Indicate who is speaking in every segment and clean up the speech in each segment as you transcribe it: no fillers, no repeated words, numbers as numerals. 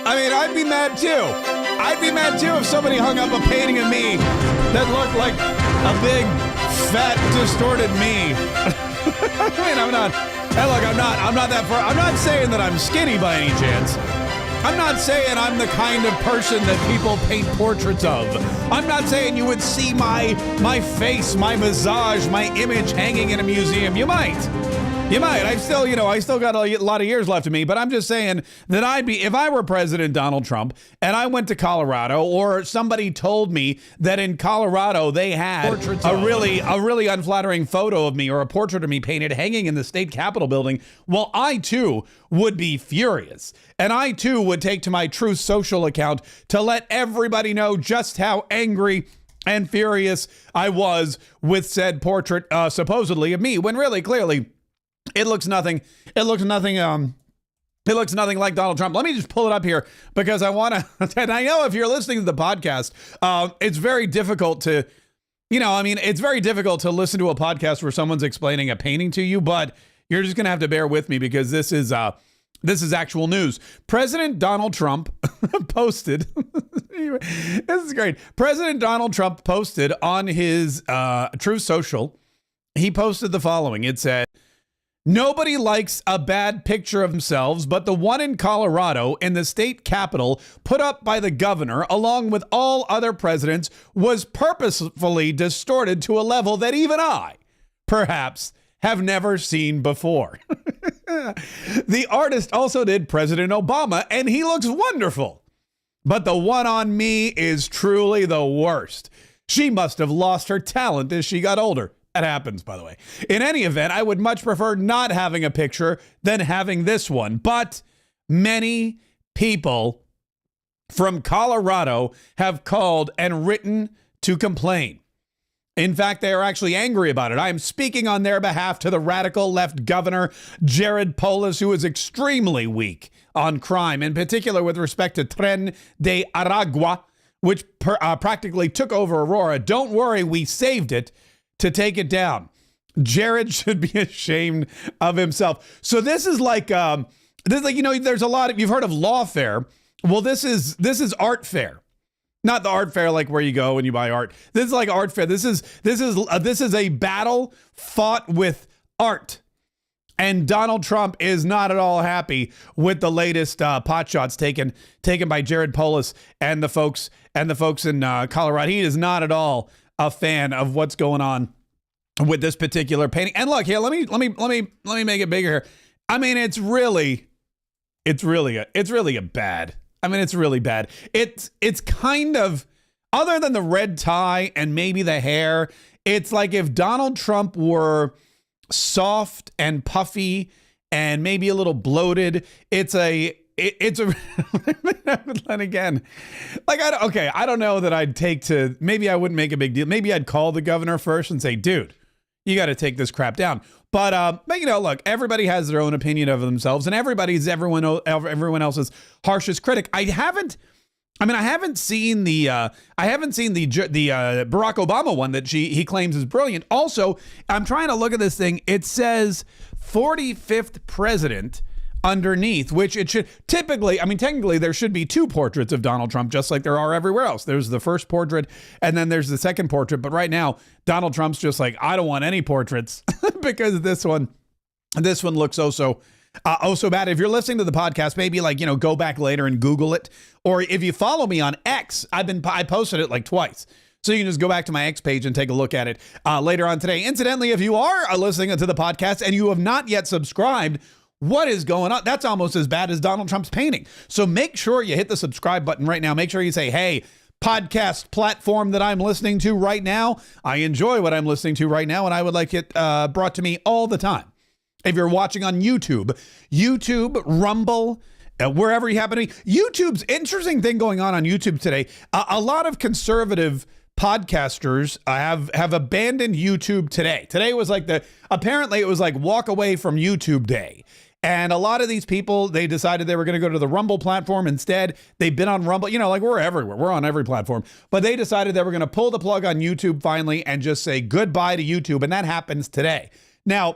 Speaker 1: I mean, I'd be mad too. I'd be mad too if somebody hung up a painting of me that looked like a big, fat, distorted me. I mean, I'm not. Hey, look, I'm not that far. I'm not saying that I'm skinny by any chance. I'm not saying I'm the kind of person that people paint portraits of. I'm not saying you would see my face, my visage, my image hanging in a museum. You might. I still got a lot of years left of me, but I'm just saying that if I were President Donald Trump and I went to Colorado, or somebody told me that in Colorado they had a really unflattering photo of me or a portrait of me painted hanging in the state capitol building, well, I too would be furious. And I too would take to my Truth Social account to let everybody know just how angry and furious I was with said portrait, supposedly of me, when really, clearly, it looks nothing like Donald Trump. Let me just pull it up here because I want to, and I know if you're listening to the podcast, it's very difficult to, it's very difficult to listen to a podcast where someone's explaining a painting to you, but you're just going to have to bear with me because this is actual news. President Donald Trump posted, this is great. President Donald Trump posted on his Truth Social, he posted the following. It said, "Nobody likes a bad picture of themselves, but the one in Colorado in the state capitol put up by the governor, along with all other presidents, was purposefully distorted to a level that even I, perhaps, have never seen before." The artist also did President Obama, and he looks wonderful. But the one on me is truly the worst. She must have lost her talent as she got older. That happens, by the way. In any event, I would much prefer not having a picture than having this one. But many people from Colorado have called and written to complain. In fact, they are actually angry about it. I am speaking on their behalf to the radical left governor, Jared Polis, who is extremely weak on crime, in particular with respect to Tren de Aragua, which practically took over Aurora. Don't worry, we saved it to take it down. Jared should be ashamed of himself. So this is like, there's a lot of, you've heard of lawfare. Well, this is art fair. Not the art fair like where you go and you buy art. This is like art fair. This is a battle fought with art. And Donald Trump is not at all happy with the latest pot shots taken by Jared Polis and the folks in Colorado. He is not at all a fan of what's going on with this particular painting. And look here, let me make it bigger here. I mean, it's really a bad. I mean, it's really bad. It's kind of, other than the red tie and maybe the hair, it's like if Donald Trump were soft and puffy and maybe a little bloated. It's a then again, like, I don't know that I'd take to, maybe I wouldn't make a big deal. Maybe I'd call the governor first and say, dude, you got to take this crap down. But look, everybody has their own opinion of themselves, and everyone else's harshest critic. I haven't seen the Barack Obama one that he claims is brilliant. Also, I'm trying to look at this thing. It says 45th president underneath, which it should technically there should be two portraits of Donald Trump, just like there are everywhere else. There's the first portrait and then there's the second portrait. But right now, Donald Trump's just like, I don't want any portraits because this one looks so bad. If you're listening to the podcast, maybe go back later and Google it. Or if you follow me on X, I posted it like twice. So you can just go back to my X page and take a look at it later on today. Incidentally, if you are listening to the podcast and you have not yet subscribed, what is going on? That's almost as bad as Donald Trump's painting. So make sure you hit the subscribe button right now. Make sure you say, hey, podcast platform that I'm listening to right now, I enjoy what I'm listening to right now, and I would like it brought to me all the time. If you're watching on YouTube, Rumble, wherever you happen to be. YouTube's interesting thing going on YouTube today. A lot of conservative podcasters have abandoned YouTube today. Today was apparently it was like walk away from YouTube day. And a lot of these people, they decided they were going to go to the Rumble platform instead. They've been on Rumble, we're everywhere. We're on every platform. But they decided they were going to pull the plug on YouTube finally and just say goodbye to YouTube. And that happens today. Now,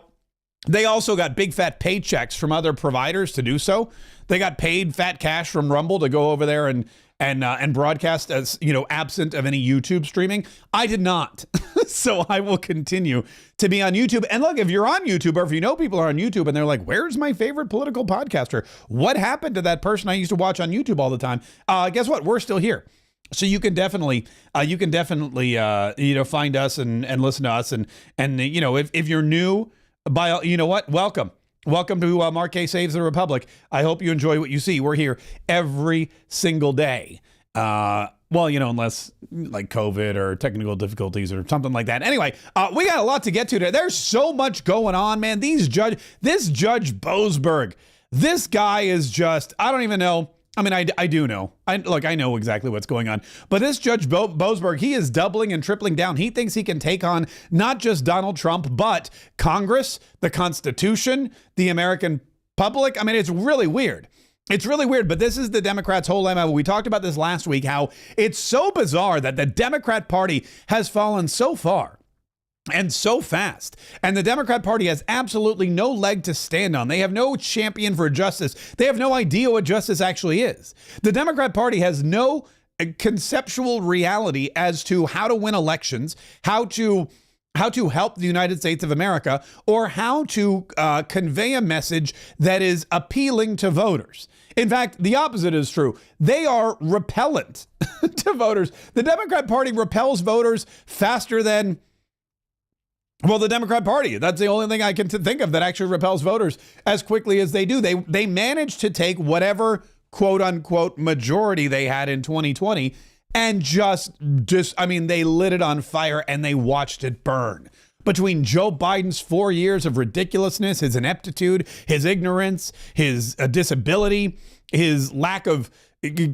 Speaker 1: They also got big fat paychecks from other providers to do so. They got paid fat cash from Rumble to go over there and broadcast as, absent of any YouTube streaming. I did not. So I will continue to be on YouTube. And look, if you're on YouTube, or if you know people are on YouTube and they're like, where's my favorite political podcaster? What happened to that person I used to watch on YouTube all the time? Guess what? We're still here. So you can definitely find us and listen to us. And if you're new, welcome. Welcome to Mark Kaye Saves the Republic. I hope you enjoy what you see. We're here every single day. Unless like COVID or technical difficulties or something like that. Anyway, we got a lot to get to today. There's so much going on, man. This Judge Boasberg, this guy is just, I don't even know. I mean, I do know. I know exactly what's going on. But this Judge Boasberg, he is doubling and tripling down. He thinks he can take on not just Donald Trump, but Congress, the Constitution, the American public. I mean, it's really weird. It's really weird, but this is the Democrats' whole MO. We talked about this last week, how it's so bizarre that the Democrat Party has fallen so far and so fast. And the Democrat Party has absolutely no leg to stand on. They have no champion for justice. They have no idea what justice actually is. The Democrat Party has no conceptual reality as to how to win elections, how to help the United States of America, or how to convey a message that is appealing to voters. In fact, the opposite is true. They are repellent to voters. The Democrat Party repels voters faster than, well, the Democrat Party. That's the only thing I can think of that actually repels voters as quickly as they do. They managed to take whatever quote unquote majority they had in 2020 and they lit it on fire and they watched it burn. Between Joe Biden's 4 years of ridiculousness, his ineptitude, his ignorance, his disability, his lack of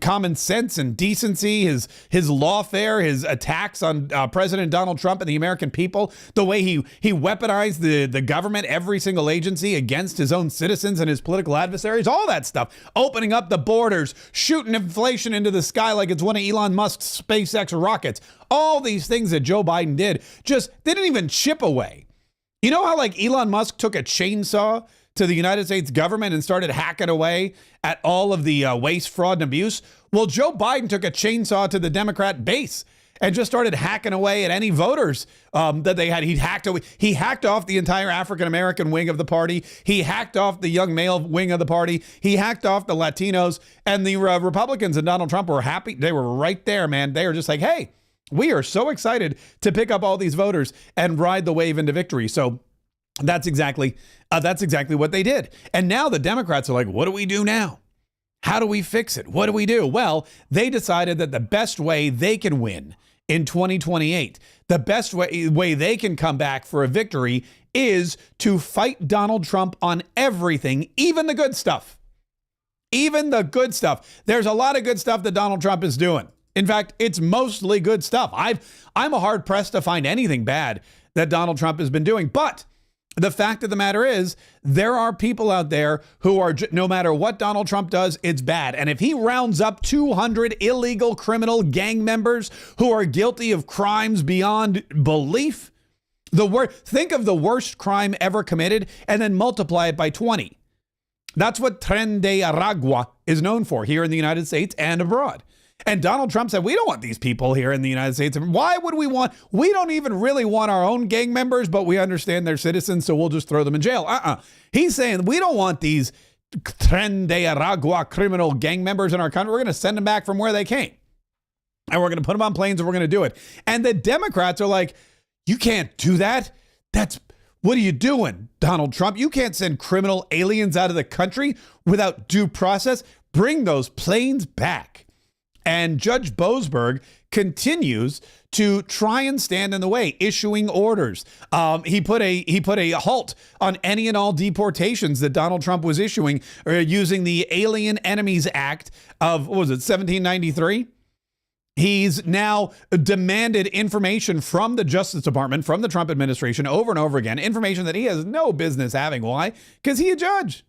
Speaker 1: common sense and decency, his lawfare, his attacks on President Donald Trump and the American people, the way he weaponized the government, every single agency against his own citizens and his political adversaries, all that stuff, opening up the borders, shooting inflation into the sky like it's one of Elon Musk's SpaceX rockets. All these things that Joe Biden did just didn't even chip away. You know how like Elon Musk took a chainsaw to the United States government and started hacking away at all of the waste, fraud, and abuse? Well, Joe Biden took a chainsaw to the Democrat base and just started hacking away at any voters that they had. He hacked off the entire African-American wing of the party. He hacked off the young male wing of the party. He hacked off the Latinos, and the Republicans and Donald Trump were happy. They were right there, man. They were just like, hey, we are so excited to pick up all these voters and ride the wave into victory. So that's exactly what they did. And now the Democrats are like, what do we do now? How do we fix it? What do we do? Well, they decided that the best way they can win in 2028, the best way they can come back for a victory is to fight Donald Trump on everything, even the good stuff. Even the good stuff. There's a lot of good stuff that Donald Trump is doing. In fact, it's mostly good stuff. I'm hard pressed to find anything bad that Donald Trump has been doing. But the fact of the matter is, there are people out there who are, no matter what Donald Trump does, it's bad. And if he rounds up 200 illegal criminal gang members who are guilty of crimes beyond belief, think of the worst crime ever committed and then multiply it by 20. That's what Tren de Aragua is known for here in the United States and abroad. And Donald Trump said, we don't want these people here in the United States. Why would we don't even really want our own gang members, but we understand they're citizens, so we'll just throw them in jail. He's saying we don't want these Tren de Aragua criminal gang members in our country. We're going to send them back from where they came. And we're going to put them on planes and we're going to do it. And the Democrats are like, you can't do that. What are you doing, Donald Trump? You can't send criminal aliens out of the country without due process. Bring those planes back. And Judge Boasberg continues to try and stand in the way, issuing orders. He put a halt on any and all deportations that Donald Trump was issuing using the Alien Enemies Act of, 1793? He's now demanded information from the Justice Department, from the Trump administration over and over again, information that he has no business having. Why? Because he's a judge.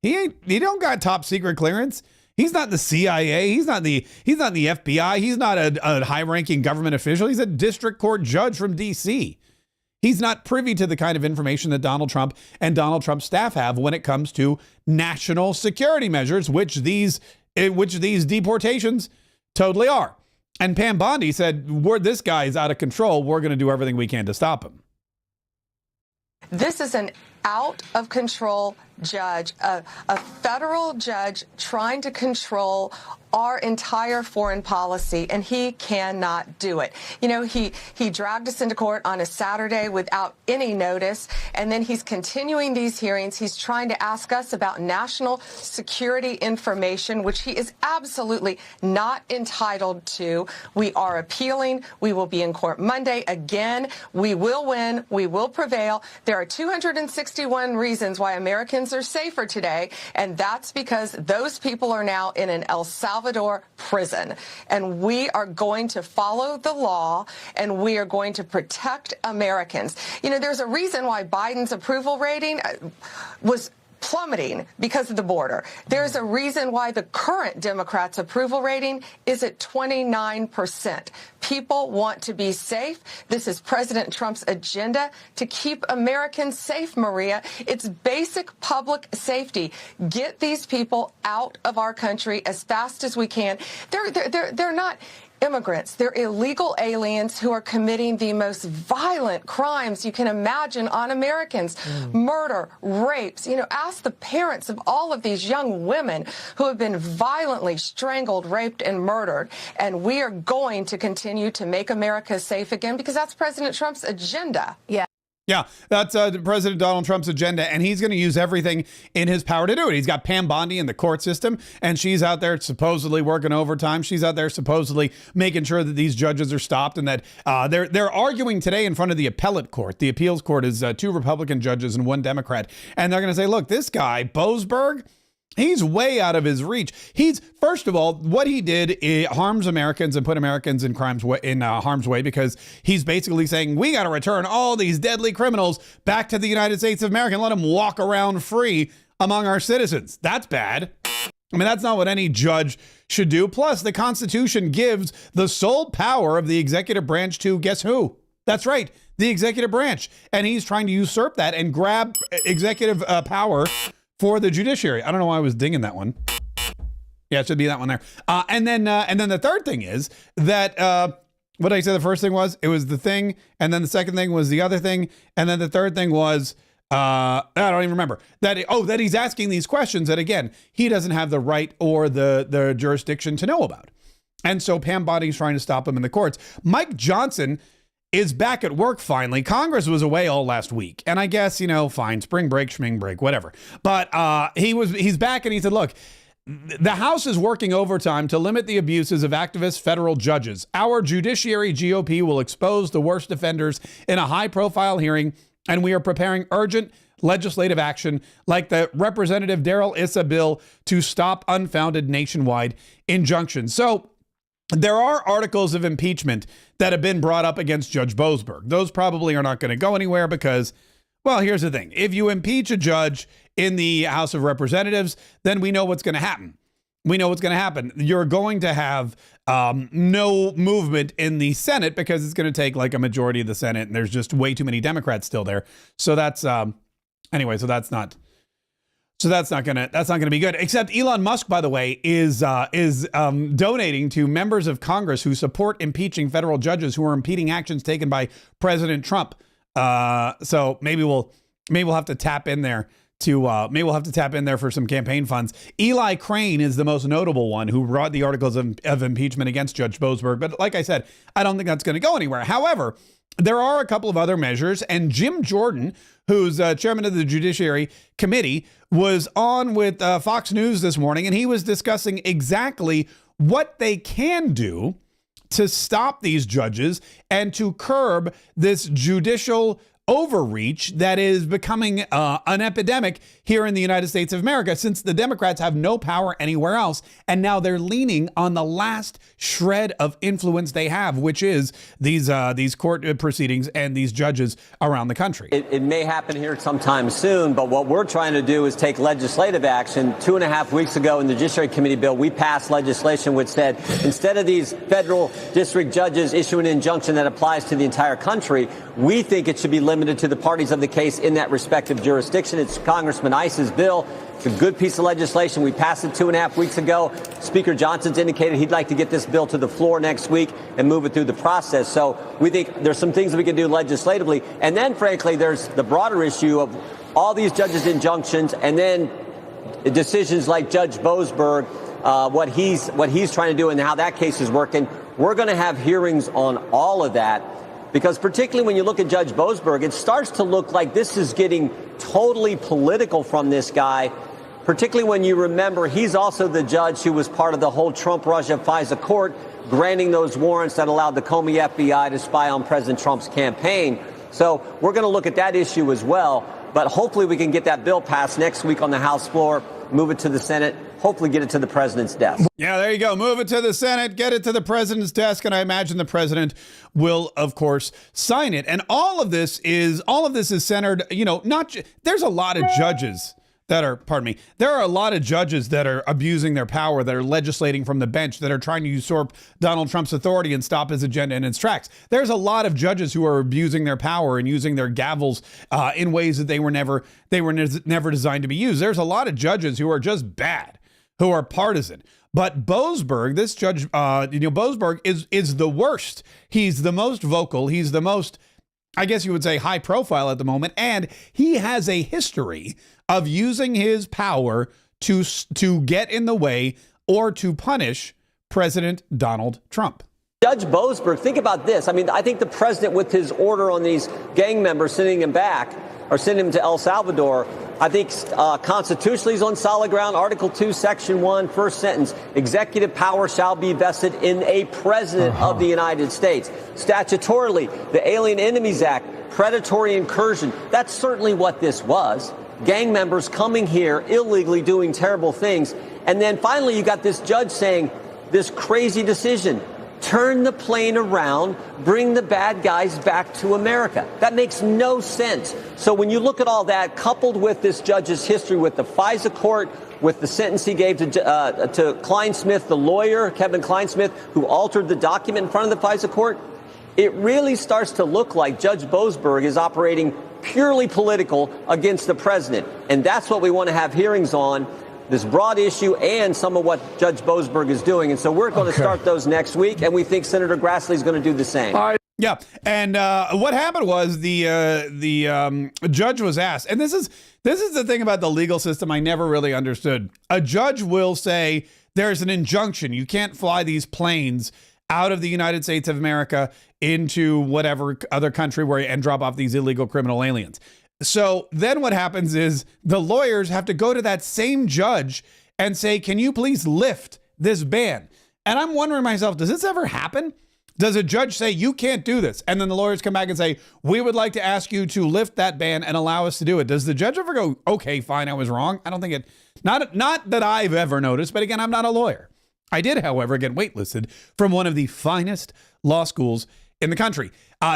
Speaker 1: He don't got top secret clearance. He's not the CIA. He's not the FBI. He's not a high-ranking government official. He's a district court judge from D.C. He's not privy to the kind of information that Donald Trump and Donald Trump's staff have when it comes to national security measures, which these deportations totally are. And Pam Bondi said, this guy's out of control. We're going to do everything we can to stop him.
Speaker 2: This is an out of control judge, a federal judge trying to control our entire foreign policy, and he cannot do it. You know, he dragged us into court on a Saturday without any notice, and then he's continuing these hearings. He's trying to ask us about national security information, which he is absolutely not entitled to. We are appealing. We will be in court Monday again. We will win. We will prevail. There are 261 reasons why Americans are safer today, and that's because those people are now in an El Salvador prison. And we are going to follow the law, and we are going to protect Americans. You know, there's a reason why Biden's approval rating was plummeting because of the border. There's a reason why the current Democrats' approval rating is at 29%. People want to be safe. This is President Trump's agenda to keep Americans safe, Maria. It's basic public safety. Get these people out of our country as fast as we can. They're not immigrants. They're illegal aliens who are committing the most violent crimes you can imagine on Americans. Murder, rapes. You know, ask the parents of all of these young women who have been violently strangled, raped, and murdered. And we are going to continue to make America safe again because that's President Trump's agenda.
Speaker 1: Yeah, that's President Donald Trump's agenda, and he's going to use everything in his power to do it. He's got Pam Bondi in the court system, and she's out there supposedly working overtime. She's out there supposedly making sure that these judges are stopped, and that they're arguing today in front of the appellate court. The appeals court is 2 Republican judges and 1 Democrat, and they're going to say, look, this guy, Boasberg, he's way out of his reach. First of all, what he did harms Americans and put Americans in harm's way, because he's basically saying we got to return all these deadly criminals back to the United States of America and let them walk around free among our citizens. That's bad. I mean, that's not what any judge should do. Plus, the Constitution gives the sole power of the executive branch to, guess who? That's right, the executive branch. And he's trying to usurp that and grab executive power for the judiciary. I don't know why I was dinging that one. Yeah, it should be that one there. And then the third thing is that what did I say the first thing was? It was the thing, and then the second thing was the other thing, and then the third thing was I don't even remember that he's asking these questions that, again, he doesn't have the right or the jurisdiction to know about. And so Pam Bondi's trying to stop him in the courts. Mike Johnson is back at work finally. Congress was away all last week. And I guess, fine, spring break, schming break, whatever. But he's back, and he said, look, the House is working overtime to limit the abuses of activist federal judges. Our judiciary GOP will expose the worst offenders in a high-profile hearing, and we are preparing urgent legislative action like the Representative Darrell Issa bill to stop unfounded nationwide injunctions. So there are articles of impeachment that have been brought up against Judge Boasberg. Those probably are not going to go anywhere because, well, here's the thing. If you impeach a judge in the House of Representatives, then we know what's going to happen. We know what's going to happen. You're going to have no movement in the Senate because it's going to take like a majority of the Senate, and there's just way too many Democrats still there. So that's anyway. So that's not gonna be good. Except Elon Musk, by the way, is donating to members of Congress who support impeaching federal judges who are impeding actions taken by President Trump. So maybe we'll have to tap in there for some campaign funds. Eli Crane is the most notable one who brought the articles of impeachment against Judge Boasberg. But like I said, I don't think that's going to go anywhere. However, there are a couple of other measures, and Jim Jordan, who's chairman of the Judiciary Committee, was on with Fox News this morning, and he was discussing exactly what they can do to stop these judges and to curb this judicial overreach that is becoming an epidemic here in the United States of America, since the Democrats have no power anywhere else. And now they're leaning on the last shred of influence they have, which is these court proceedings and these judges around the country.
Speaker 3: It may happen here sometime soon, but what we're trying to do is take legislative action. 2.5 weeks ago in the Judiciary Committee bill, we passed legislation which said instead of these federal district judges issue an injunction that applies to the entire country, we think it should be limited limited to the parties of the case in that respective jurisdiction. It's Congressman Ice's bill. It's a good piece of legislation. We passed it 2.5 weeks ago. Speaker Johnson's indicated he'd like to get this bill to the floor next week and move it through the process. So we think there's some things that we can do legislatively. And then, frankly, there's the broader issue of all these judges' injunctions and then decisions like Judge Boasberg, what he's trying to do and how that case is working. We're going to have hearings on all of that. Because particularly when you look at Judge Boasberg, it starts to look like this is getting totally political from this guy, particularly when you remember he's also the judge who was part of the whole Trump-Russia FISA court, granting those warrants that allowed the Comey FBI to spy on President Trump's campaign. So we're going to look at that issue as well. But hopefully we can get that bill passed next week on the House floor, move it to the Senate, hopefully get it to the president's desk.
Speaker 1: Yeah, there you go. Move it to the Senate, get it to the president's desk, and I imagine the president will, of course, sign it. And all of this is centered, there's a lot of judges that are, there are a lot of judges that are abusing their power, that are legislating from the bench, that are trying to usurp Donald Trump's authority and stop his agenda in its tracks. There's a lot of judges who are abusing their power and using their gavels in ways that they were never designed to be used. There's a lot of judges who are just bad, who are partisan. But Boasberg, this judge, Boasberg is the worst. He's the most vocal. He's the most, I guess you would say, high profile at the moment. And he has a history of using his power to get in the way or to punish President Donald Trump.
Speaker 3: Judge Boasberg, think about this. I mean, I think the president, with his order on these gang members sending him back or sending him to El Salvador, I think constitutionally he's on solid ground. Article 2, Section 1, first sentence, executive power shall be vested in a president of the United States. Statutorily, the Alien Enemies Act, predatory incursion, that's certainly what this was. Gang members coming here illegally doing terrible things. And then finally, you got this judge saying this crazy decision. Turn the plane around, bring the bad guys back to America. That makes no sense. So when you look at all that, coupled with this judge's history with the FISA court, with the sentence he gave to Kleinsmith, the lawyer, Kevin Kleinsmith, who altered the document in front of the FISA court, it really starts to look like Judge Boasberg is operating purely political against the president. And that's what we want to have hearings on, this broad issue and some of what Judge Boasberg is doing. And so we're going to start those next week, and we think Senator Grassley is going to do the same.
Speaker 1: Yeah, and what happened was the judge was asked, and this is the thing about the legal system I never really understood. A judge will say there's an injunction. You can't fly these planes out of the United States of America into whatever other country and drop off these illegal criminal aliens. So then what happens is the lawyers have to go to that same judge and say, can you please lift this ban? And I'm wondering myself, does this ever happen? Does a judge say, you can't do this? And then the lawyers come back and say, we would like to ask you to lift that ban and allow us to do it. Does the judge ever go, okay, fine, I was wrong? I don't think it, not that I've ever noticed, but again, I'm not a lawyer. I did, however, get waitlisted from one of the finest law schools in the country.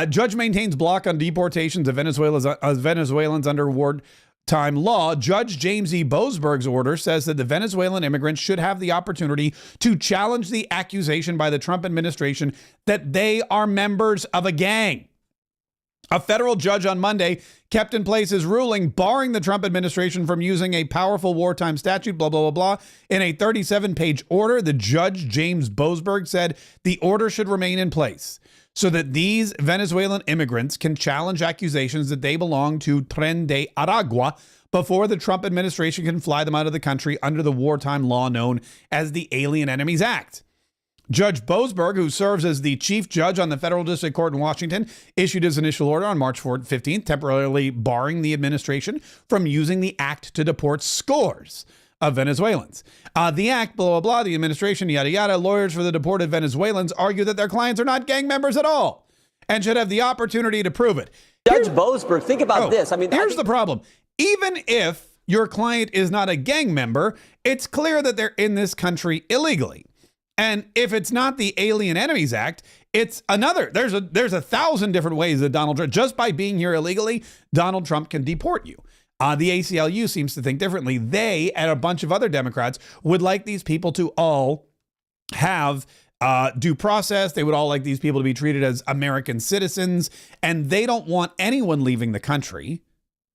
Speaker 1: Judge maintains block on deportations of Venezuelans under wartime law. Judge James E. Boasberg's order says that the Venezuelan immigrants should have the opportunity to challenge the accusation by the Trump administration that they are members of a gang. A federal judge on Monday kept in place his ruling barring the Trump administration from using a powerful wartime statute, blah, blah, blah, blah. In a 37-page order, the judge, James Boasberg, said the order should remain in place so that these Venezuelan immigrants can challenge accusations that they belong to Tren de Aragua before the Trump administration can fly them out of the country under the wartime law known as the Alien Enemies Act. Judge Boasberg, who serves as the chief judge on the federal district court in Washington, issued his initial order on March 15th, temporarily barring the administration from using the act to deport scores of Venezuelans. The act, blah, blah, blah, the administration, yada, yada, lawyers for the deported Venezuelans argue that their clients are not gang members at all and should have the opportunity to prove it.
Speaker 3: Judge Boasberg, think about this. I mean,
Speaker 1: here's the problem. Even if your client is not a gang member, it's clear that they're in this country illegally. And if it's not the Alien Enemies Act, it's another. There's 1,000 different ways that Donald Trump, just by being here illegally, Donald Trump can deport you. The ACLU seems to think differently. They and a bunch of other Democrats would like these people to all have due process. They would all like these people to be treated as American citizens, and they don't want anyone leaving the country.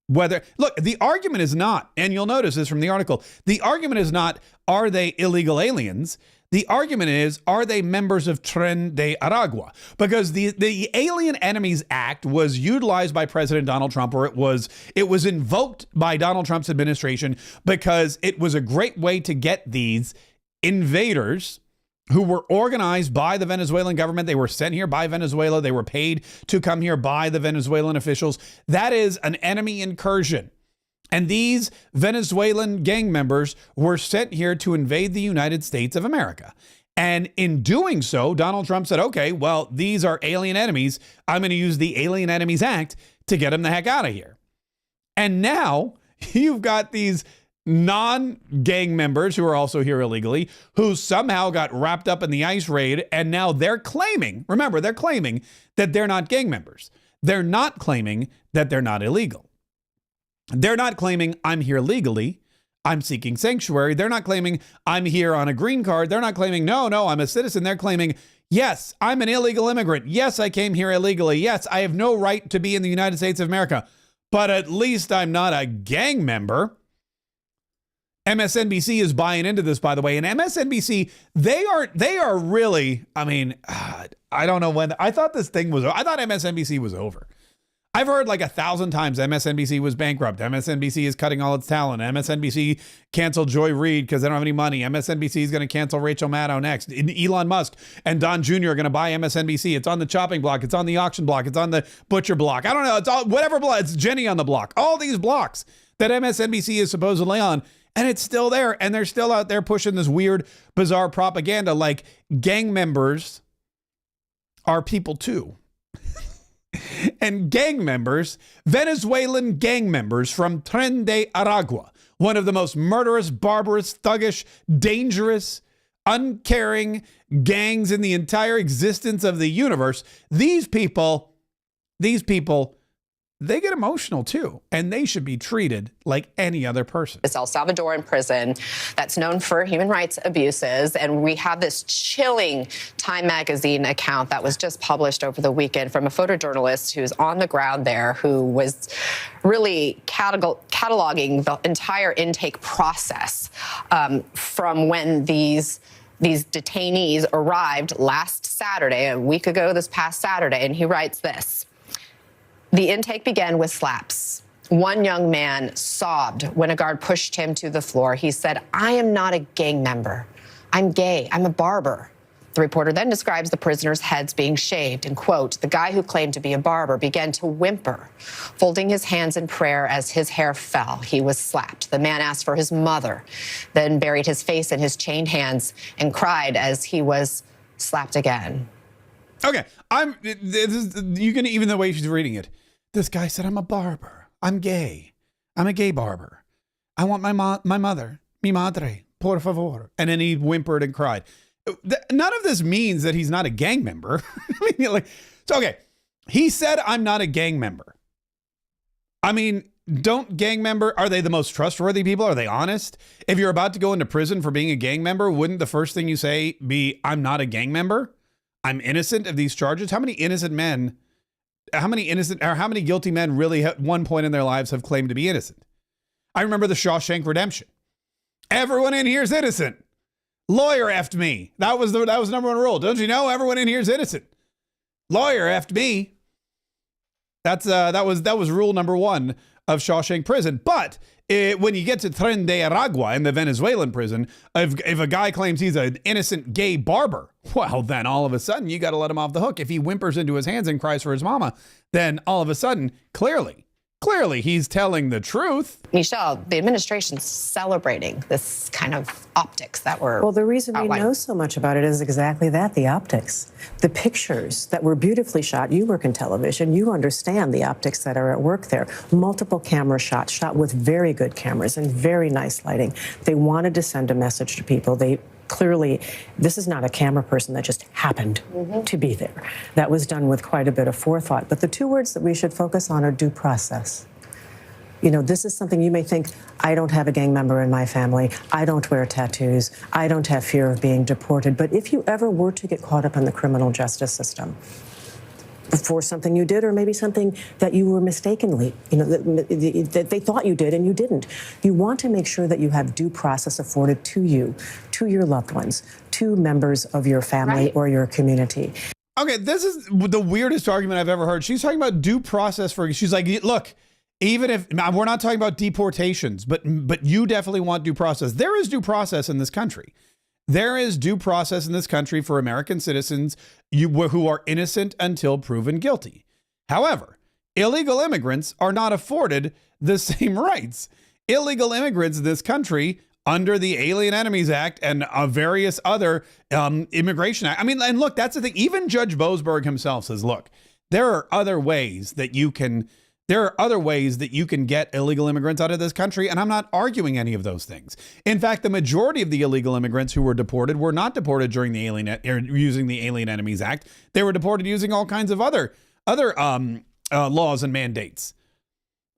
Speaker 1: Look, the argument is not, and you'll notice this from the article, the argument is not, are they illegal aliens? The argument is, are they members of Tren de Aragua? Because the Alien Enemies Act was utilized by President Donald Trump, or it was invoked by Donald Trump's administration because it was a great way to get these invaders who were organized by the Venezuelan government. They were sent here by Venezuela. They were paid to come here by the Venezuelan officials. That is an enemy incursion. And these Venezuelan gang members were sent here to invade the United States of America. And in doing so, Donald Trump said, okay, well, these are alien enemies. I'm going to use the Alien Enemies Act to get them the heck out of here. And now you've got these non-gang members who are also here illegally, who somehow got wrapped up in the ICE raid. And now they're claiming, remember, they're claiming that they're not gang members. They're not claiming that they're not illegal. They're not claiming I'm here legally. I'm seeking sanctuary. They're not claiming I'm here on a green card. They're not claiming, no, I'm a citizen. They're claiming, yes, I'm an illegal immigrant. Yes, I came here illegally. Yes, I have no right to be in the United States of America, but at least I'm not a gang member. MSNBC is buying into this, by the way. And MSNBC, they are really, I mean, I don't know when, I thought MSNBC was over. I've heard like 1,000 times MSNBC was bankrupt. MSNBC is cutting all its talent. MSNBC canceled Joy Reid because they don't have any money. MSNBC is going to cancel Rachel Maddow next. Elon Musk and Don Jr. are going to buy MSNBC. It's on the chopping block. It's on the auction block. It's on the butcher block. I don't know. It's all, whatever block. It's Jenny on the block. All these blocks that MSNBC is supposedly on. And it's still there. And they're still out there pushing this weird, bizarre propaganda like gang members are people too. And gang members, Venezuelan gang members from Tren de Aragua, one of the most murderous, barbarous, thuggish, dangerous, uncaring gangs in the entire existence of the universe. These people, they get emotional too, and they should be treated like any other person.
Speaker 4: This El Salvadoran prison that's known for human rights abuses, and we have this chilling Time magazine account that was just published over the weekend from a photojournalist who's on the ground there, who was really cataloging the entire intake process from when these detainees arrived last Saturday, a week ago this past Saturday, and he writes this. The intake began with slaps. One young man sobbed when a guard pushed him to the floor. He said, I am not a gang member. I'm gay. I'm a barber. The reporter then describes the prisoners' heads being shaved and, quote, the guy who claimed to be a barber began to whimper, folding his hands in prayer as his hair fell. He was slapped. The man asked for his mother, then buried his face in his chained hands and cried as he was slapped again.
Speaker 1: Okay, you can, even the way she's reading it. This guy said, I'm a barber. I'm gay. I'm a gay barber. I want my mother, mi madre, por favor. And then he whimpered and cried. None of this means that he's not a gang member. I mean, okay. He said, I'm not a gang member. I mean, are they the most trustworthy people? Are they honest? If you're about to go into prison for being a gang member, wouldn't the first thing you say be, I'm not a gang member? I'm innocent of these charges? How many guilty men really at one point in their lives have claimed to be innocent? I remember the Shawshank Redemption. Everyone in here is innocent. Lawyer effed me. That was number one rule. Don't you know? Everyone in here is innocent. Lawyer effed me. That was rule number one of Shawshank Prison. But when you get to Tren de Aragua in the Venezuelan prison, if a guy claims he's an innocent gay barber, well, then all of a sudden you got to let him off the hook. If he whimpers into his hands and cries for his mama, then all of a sudden, clearly he's telling the truth.
Speaker 4: Michelle, the administration's celebrating this kind of optics that were
Speaker 5: Well, the reason
Speaker 4: outlined.
Speaker 5: we know so much about it is exactly that, the optics. The pictures that were beautifully shot. You work in television. You understand the optics that are at work there. Multiple camera shots, shot with very good cameras and very nice lighting. They wanted to send a message to people. Clearly, this is not a camera person that just happened to be there. That was done with quite a bit of forethought. But the two words that we should focus on are due process. You know, this is something you may think, I don't have a gang member in my family. I don't wear tattoos. I don't have fear of being deported. But if you ever were to get caught up in the criminal justice system for something you did, or maybe something that you were mistakenly, that they thought you did and you didn't, you want to make sure that you have due process afforded to you, to your loved ones, to members of your family or your community.
Speaker 1: Okay, this is the weirdest argument I've ever heard. She's talking about due process she's like, look, even if we're not talking about deportations, but you definitely want due process. There is due process in this country. There is due process in this country for American citizens who are innocent until proven guilty. However, illegal immigrants are not afforded the same rights. Illegal immigrants in this country, under the Alien Enemies Act and various other immigration acts. I mean, and look, that's the thing. Even Judge Boasberg himself says, look, there are other ways that you can get illegal immigrants out of this country, and I'm not arguing any of those things. In fact, the majority of the illegal immigrants who were deported were not deported during the using the Alien Enemies Act. They were deported using all kinds of other laws and mandates.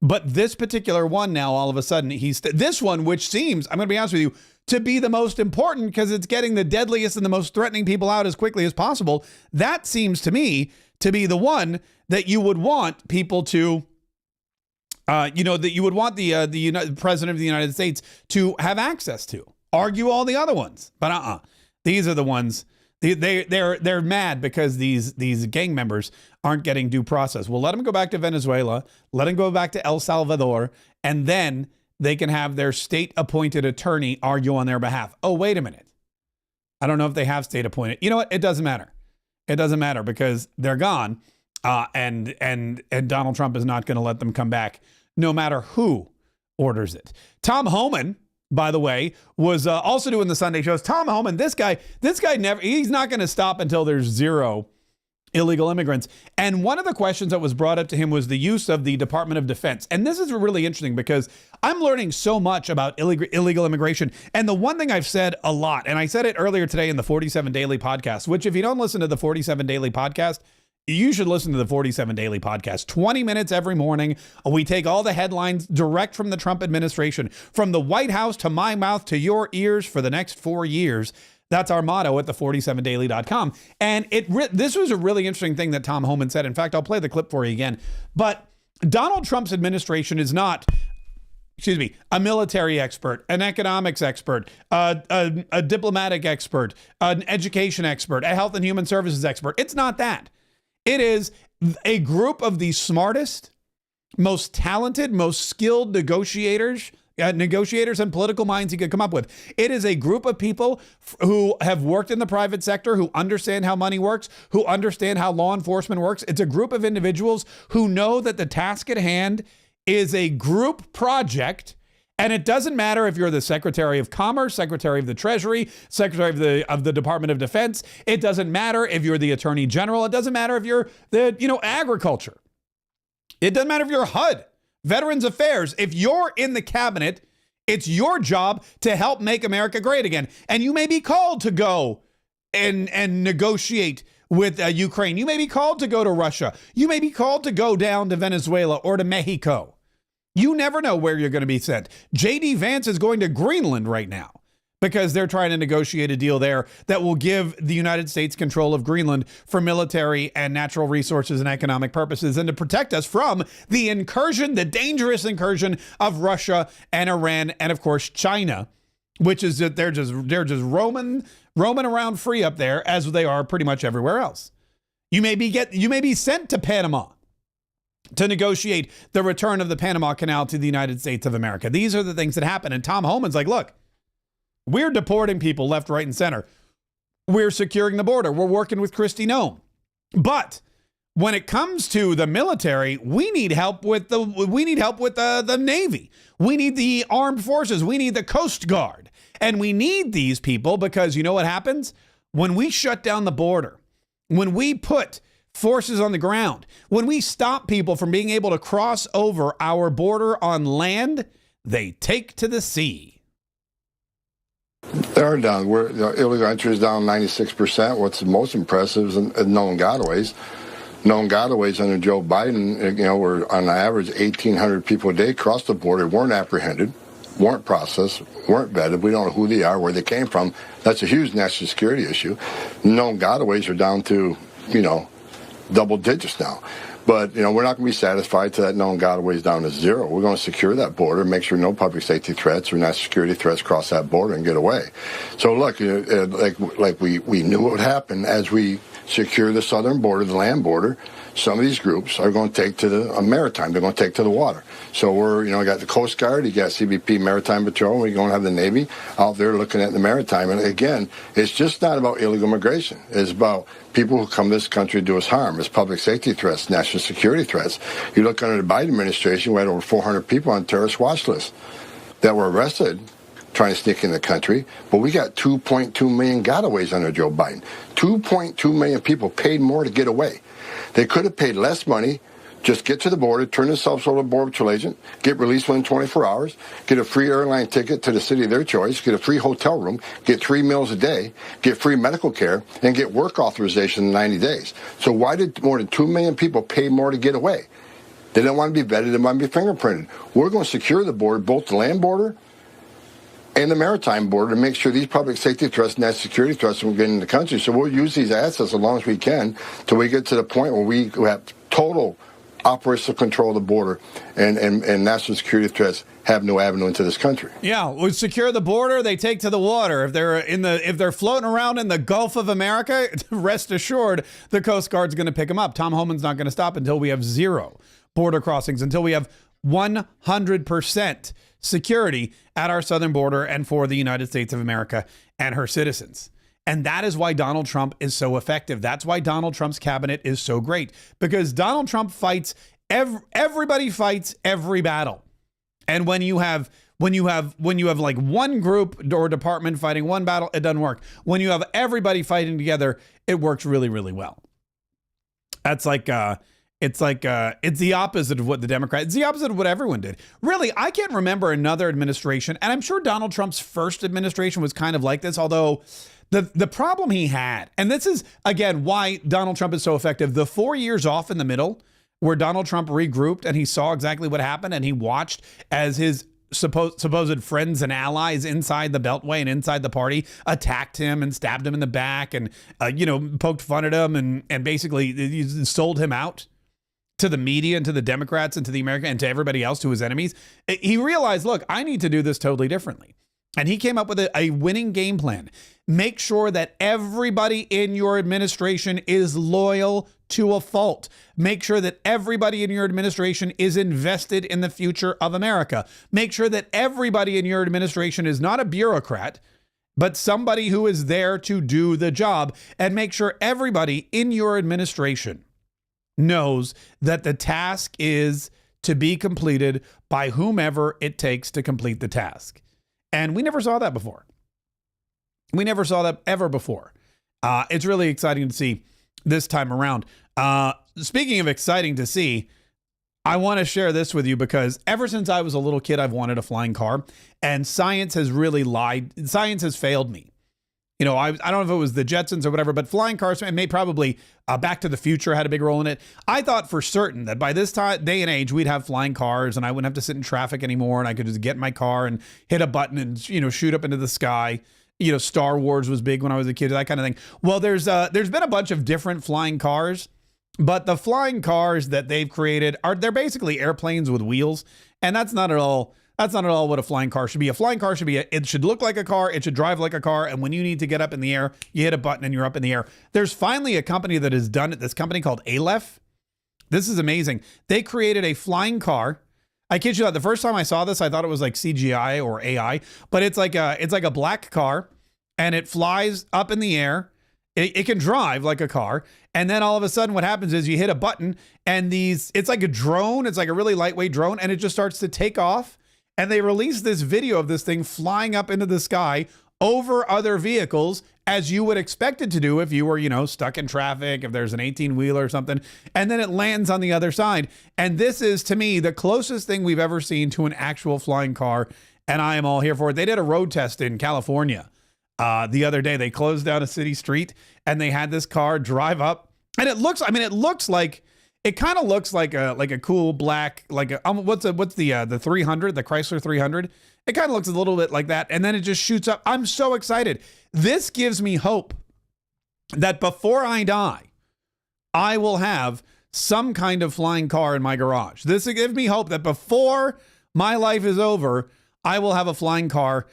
Speaker 1: But this particular one now, all of a sudden, this one, which seems, I'm going to be honest with you, to be the most important because it's getting the deadliest and the most threatening people out as quickly as possible. That seems to me to be the one that you would want people to, that you would want the President of the United States to have access to. Argue all the other ones, but these are the ones. They're mad because these gang members aren't getting due process. Well, let them go back to Venezuela, let them go back to El Salvador, and then they can have their state-appointed attorney argue on their behalf. Oh, wait a minute. I don't know if they have state-appointed. You know what? It doesn't matter. It doesn't matter because they're gone, and Donald Trump is not going to let them come back, no matter who orders it. Tom Homan, by the way, was also doing the Sunday shows. Tom Homan, this guy he's not going to stop until there's zero illegal immigrants. And one of the questions that was brought up to him was the use of the Department of Defense. And this is really interesting because I'm learning so much about illegal immigration. And the one thing I've said a lot, and I said it earlier today in the 47 Daily Podcast, which if you don't listen to the 47 Daily Podcast, you should listen to the 47 Daily Podcast. 20 minutes every morning. We take all the headlines direct from the Trump administration, from the White House to my mouth to your ears for the next 4 years. That's our motto at the47daily.com. And this was a really interesting thing that Tom Homan said. In fact, I'll play the clip for you again. But Donald Trump's administration is not, a military expert, an economics expert, a diplomatic expert, an education expert, a health and human services expert. It's not that. It is a group of the smartest, most talented, most skilled negotiators and political minds he could come up with. It is a group of people who have worked in the private sector, who understand how money works, who understand how law enforcement works. It's a group of individuals who know that the task at hand is a group project. And it doesn't matter if you're the Secretary of Commerce, Secretary of the Treasury, Secretary of the Department of Defense. It doesn't matter if you're the Attorney General. It doesn't matter if you're the, agriculture. It doesn't matter if you're HUD, Veterans Affairs. If you're in the cabinet, it's your job to help make America great again. And you may be called to go and negotiate with Ukraine. You may be called to go to Russia. You may be called to go down to Venezuela or to Mexico. You never know where you're going to be sent. J.D. Vance is going to Greenland right now because they're trying to negotiate a deal there that will give the United States control of Greenland for military and natural resources and economic purposes and to protect us from the incursion, the dangerous incursion of Russia and Iran and, of course, China, which is that they're just roaming around free up there as they are pretty much everywhere else. You may be sent to Panama to negotiate the return of the Panama Canal to the United States of America. These are the things that happen. And Tom Homan's like, look, we're deporting people left, right, and center. We're securing the border. We're working with Kristi Noem. But when it comes to the military, we need help with the Navy. We need the armed forces. We need the Coast Guard. And we need these people because you know what happens? When we shut down the border, when we put forces on the ground, when we stop people from being able to cross over our border on land, they take to the sea.
Speaker 6: They are down. Illegal entry is down 96%. What's most impressive is known gotaways. known gotaways under Joe Biden, were on average 1,800 people a day across the border, weren't apprehended, weren't processed, weren't vetted. We don't know who they are, where they came from. That's a huge national security issue. Known gotaways are down to, double digits now. But, we're not going to be satisfied till that known gotaways down to zero. We're going to secure that border, make sure no public safety threats or national security threats cross that border and get away. So, look, like we knew what would happen as we secure the southern border, the land border. Some of these groups are going to take to the maritime. They're going to take to the water. So we're, got the Coast Guard, you got CBP Maritime Patrol, we're going to have the Navy out there looking at the maritime. And again, it's just not about illegal immigration. It's about people who come to this country to do us harm. It's public safety threats, national security threats. You look under the Biden administration, we had over 400 people on terrorist watch lists that were arrested trying to sneak in the country, but we got 2.2 million gotaways under Joe Biden. 2.2 million people paid more to get away. They could have paid less money, just get to the border, turn themselves over to a Border Patrol agent, get released within 24 hours, get a free airline ticket to the city of their choice, get a free hotel room, get 3 meals a day, get free medical care, and get work authorization in 90 days. So why did more than 2 million people pay more to get away? They didn't want to be vetted, they want to be fingerprinted. We're going to secure the border, both the land border and the maritime border, to make sure these public safety threats and national security threats will get in the country. So we'll use these assets as long as we can till we get to the point where we have total operational control of the border and national security threats have no avenue into this country.
Speaker 1: Yeah, we secure the border, they take to the water. If they're floating around in the Gulf of America, rest assured the Coast Guard's going to pick them up. Tom Homan's not going to stop until we have zero border crossings, until we have 100% security at our southern border and for the United States of America and her citizens. And that is why Donald Trump is so effective. That's why Donald Trump's cabinet is so great, because Donald Trump fights everybody fights every battle. And when you have like one group or department fighting one battle, it doesn't work. When you have everybody fighting together, it works really, really well. That's like it's the opposite of what it's the opposite of what everyone did. Really, I can't remember another administration, and I'm sure Donald Trump's first administration was kind of like this, although the problem he had, and this is, again, why Donald Trump is so effective, the 4 years off in the middle where Donald Trump regrouped and he saw exactly what happened and he watched as his supposed friends and allies inside the Beltway and inside the party attacked him and stabbed him in the back and, poked fun at him and basically sold him out to the media and to the Democrats and to the American and to everybody else, to his enemies. He realized, look, I need to do this totally differently. And he came up with a winning game plan. Make sure that everybody in your administration is loyal to a fault. Make sure that everybody in your administration is invested in the future of America. Make sure that everybody in your administration is not a bureaucrat, but somebody who is there to do the job. And make sure everybody in your administration knows that the task is to be completed by whomever it takes to complete the task. And we never saw that before. We never saw that ever before. It's really exciting to see this time around. Speaking of exciting to see, I want to share this with you because ever since I was a little kid, I've wanted a flying car, and science has really lied. Science has failed me. I don't know if it was the Jetsons or whatever, but flying cars, and maybe probably Back to the Future had a big role in it. I thought for certain that by this day and age, we'd have flying cars and I wouldn't have to sit in traffic anymore. And I could just get in my car and hit a button and, shoot up into the sky. Star Wars was big when I was a kid, that kind of thing. Well, there's been a bunch of different flying cars, but the flying cars that they've created they're basically airplanes with wheels. And that's not at all what a flying car should be. A flying car should it should look like a car. It should drive like a car. And when you need to get up in the air, you hit a button and you're up in the air. There's finally a company that has done it. This company called Aleph. This is amazing. They created a flying car. I kid you not. The first time I saw this, I thought it was like CGI or AI, but it's like a black car and it flies up in the air. It can drive like a car. And then all of a sudden what happens is you hit a button and it's like a drone. It's like a really lightweight drone and it just starts to take off. And they released this video of this thing flying up into the sky over other vehicles, as you would expect it to do if you were, stuck in traffic, if there's an 18-wheeler or something, and then it lands on the other side. And this is, to me, the closest thing we've ever seen to an actual flying car, and I am all here for it. They did a road test in California the other day. They closed down a city street, and they had this car drive up And it looks like it kind of looks like a cool black, like a, what's the 300, the Chrysler 300. It kind of looks a little bit like that. And then it just shoots up. I'm so excited. This gives me hope that before I die, I will have some kind of flying car in my garage. This gives me hope that before my life is over, I will have a flying car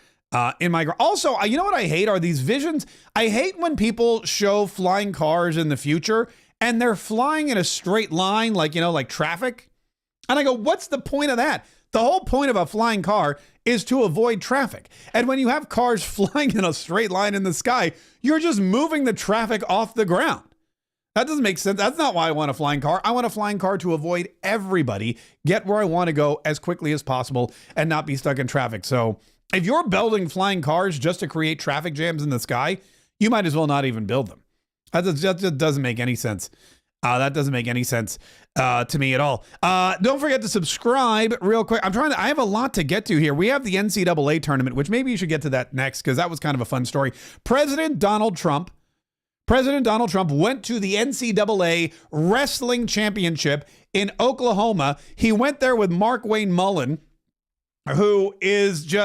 Speaker 1: in my garage. Also, you know what I hate are these visions. I hate when people show flying cars in the future and they're flying in a straight line, like traffic. And I go, what's the point of that? The whole point of a flying car is to avoid traffic. And when you have cars flying in a straight line in the sky, you're just moving the traffic off the ground. That doesn't make sense. That's not why I want a flying car. I want a flying car to avoid everybody, get where I want to go as quickly as possible, and not be stuck in traffic. So if you're building flying cars just to create traffic jams in the sky, you might as well not even build them. That just doesn't make any sense. That doesn't make any sense to me at all. Don't forget to subscribe real quick. I have a lot to get to here. We have the NCAA tournament, which maybe you should get to that next because that was kind of a fun story. President Donald Trump went to the NCAA Wrestling Championship in Oklahoma. He went there with Mark Wayne Mullen, who is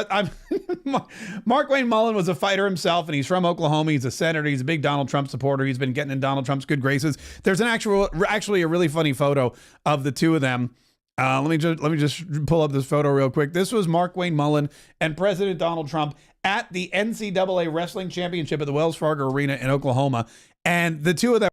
Speaker 1: Mark Wayne Mullen was a fighter himself, and he's from Oklahoma. He's a senator. He's a big Donald Trump supporter. He's been getting in Donald Trump's good graces. There's actually a really funny photo of the two of them. Let me just pull up this photo real quick. This was Mark Wayne Mullen and President Donald Trump at the NCAA Wrestling Championship at the Wells Fargo Arena in Oklahoma. And the two of them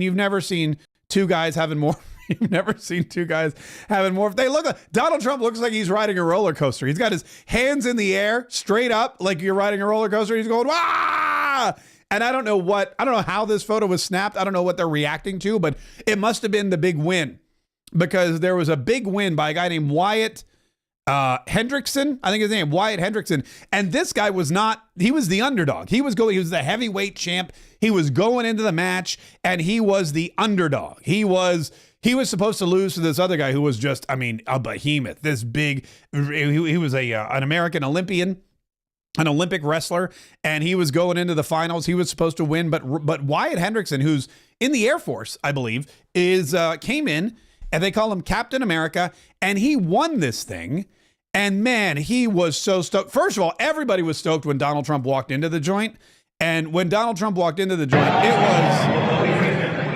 Speaker 1: you've never seen two guys having more. You've never seen two guys having more. Donald Trump looks like he's riding a roller coaster. He's got his hands in the air, straight up, like you're riding a roller coaster. He's going, "Wah!" And I don't know how this photo was snapped. I don't know what they're reacting to, but it must have been the big win because there was a big win by a guy named Wyatt Hendrickson. I think his name, Wyatt Hendrickson. And this guy he was the underdog. He was the heavyweight champ. He was going into the match and he was the underdog. He was supposed to lose to this other guy who was just, a behemoth, this big, he was an American Olympian, an Olympic wrestler, and he was going into the finals. He was supposed to win, but Wyatt Hendrickson, who's in the Air Force, I believe, came in, and they call him Captain America, and he won this thing. And man, he was so stoked. First of all, everybody was stoked when Donald Trump walked into the joint. And when Donald Trump walked into the joint,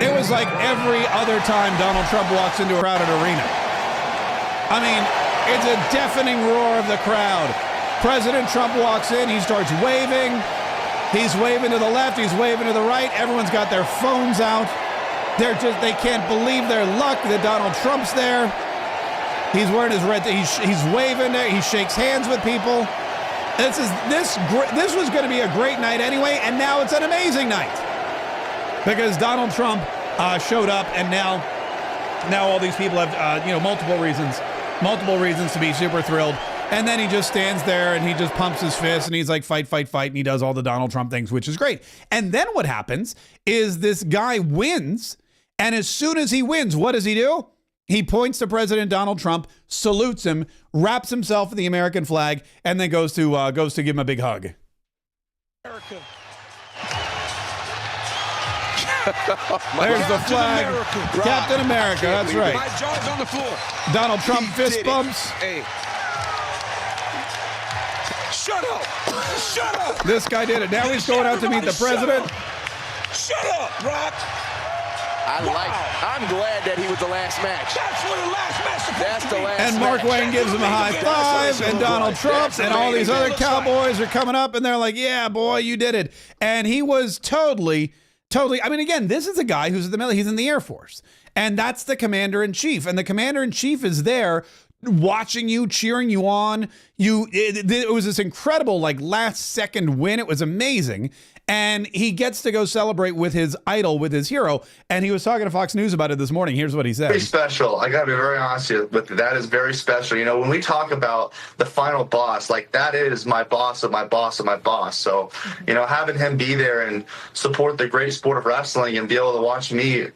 Speaker 1: it was like every other time Donald Trump walks into a crowded arena. It's a deafening roar of the crowd. President Trump walks in, he starts waving. He's waving to the left, he's waving to the right. Everyone's got their phones out. They can't believe their luck that Donald Trump's there. He's wearing his red, he's waving there, he shakes hands with people. This was going to be a great night anyway, and now it's an amazing night. Because Donald Trump showed up, and now all these people have multiple reasons to be super thrilled. And then he just stands there and he just pumps his fist and he's like, fight, fight, fight, and he does all the Donald Trump things, which is great. And then what happens is this guy wins, and as soon as he wins, what does he do? He points to President Donald Trump, salutes him, wraps himself in the American flag, and then goes to give him a big hug.
Speaker 7: America.
Speaker 1: There's the flag.
Speaker 7: America.
Speaker 1: Captain America, that's right.
Speaker 7: My jaw's on the floor.
Speaker 1: Donald Trump fist bumps.
Speaker 7: Hey. Shut up. Shut up.
Speaker 1: This guy did it. Now he's going out to meet the president.
Speaker 7: Shut up, Rock.
Speaker 8: I'm glad that he was the last match.
Speaker 7: That's what the last match.
Speaker 8: That's the last
Speaker 1: And Mark
Speaker 8: match.
Speaker 1: Wayne gives him a high five, and Donald Trump and all these other cowboys are coming up, and they're like, yeah, boy, you did it. And he was totally, again, this is a guy who's in the military. He's in the Air Force, and that's the commander-in-chief. And the commander-in-chief is there watching you, cheering you on. It was this incredible, last-second win. It was amazing. And he gets to go celebrate with his idol, with his hero. And he was talking to Fox News about it this morning. Here's what he said.
Speaker 9: Very special. I got to be very honest with you. That is very special. When we talk about the final boss, that is my boss of my boss of my boss. So, having him be there and support the great sport of wrestling and be able to watch me,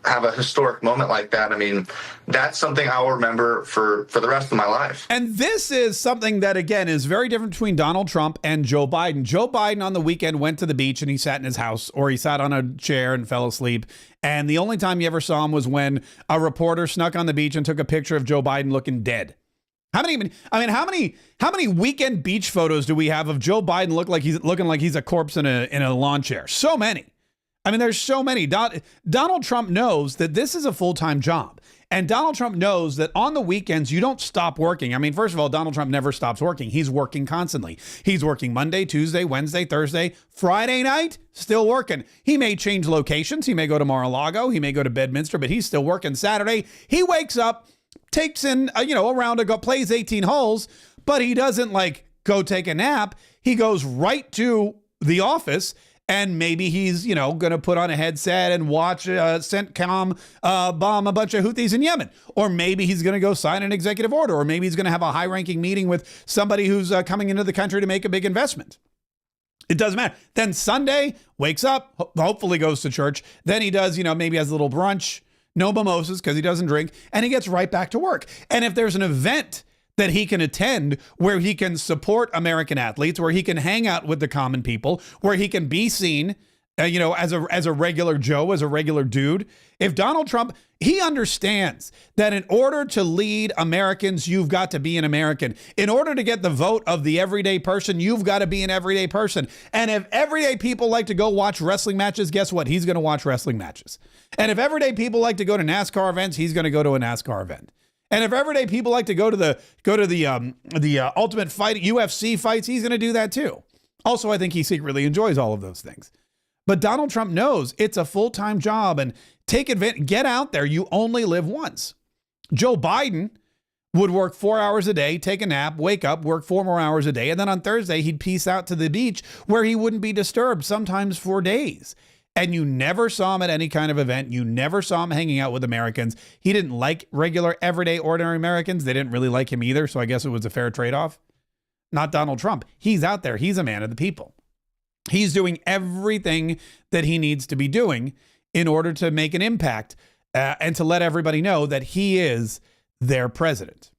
Speaker 9: have a historic moment like that, I mean, that's something I'll remember for the rest of my life.
Speaker 1: And this is something that, again, is very different between Donald Trump and Joe Biden. Joe Biden on the weekend went to the beach and he sat in his house, or he sat on a chair and fell asleep. And the only time you ever saw him was when a reporter snuck on the beach and took a picture of Joe Biden looking dead. How many weekend beach photos do we have of Joe Biden looking like he's a corpse in a lawn chair? So many. I mean, there's so many. Donald Trump knows that this is a full-time job. And Donald Trump knows that on the weekends, you don't stop working. I mean, first of all, Donald Trump never stops working. He's working constantly. He's working Monday, Tuesday, Wednesday, Thursday, Friday night, still working. He may change locations. He may go to Mar-a-Lago. He may go to Bedminster, but he's still working Saturday. He wakes up, takes in, a round, plays 18 holes, but he doesn't go take a nap. He goes right to the office. And maybe he's, going to put on a headset and watch CENTCOM bomb a bunch of Houthis in Yemen. Or maybe he's going to go sign an executive order. Or maybe he's going to have a high-ranking meeting with somebody who's coming into the country to make a big investment. It doesn't matter. Then Sunday, wakes up, hopefully goes to church. Then he does, maybe has a little brunch, no mimosas because he doesn't drink, and he gets right back to work. And if there's an event that he can attend where he can support American athletes, where he can hang out with the common people, where he can be seen, as a regular Joe, as a regular dude. If Donald Trump, he understands that in order to lead Americans, you've got to be an American. In order to get the vote of the everyday person, you've got to be an everyday person. And if everyday people like to go watch wrestling matches, guess what? He's going to watch wrestling matches. And if everyday people like to go to NASCAR events, he's going to go to a NASCAR event. And if everyday people like to go to the Ultimate Fight UFC fights, he's going to do that too. Also, I think he secretly enjoys all of those things. But Donald Trump knows it's a full-time job, and get out there. You only live once. Joe Biden would work 4 hours a day, take a nap, wake up, work 4 more hours a day, and then on Thursday he'd peace out to the beach where he wouldn't be disturbed, sometimes for days. And you never saw him at any kind of event. You never saw him hanging out with Americans. He didn't like regular, everyday, ordinary Americans. They didn't really like him either. So I guess it was a fair trade-off. Not Donald Trump. He's out there. He's a man of the people. He's doing everything that he needs to be doing in order to make an impact and to let everybody know that he is their president.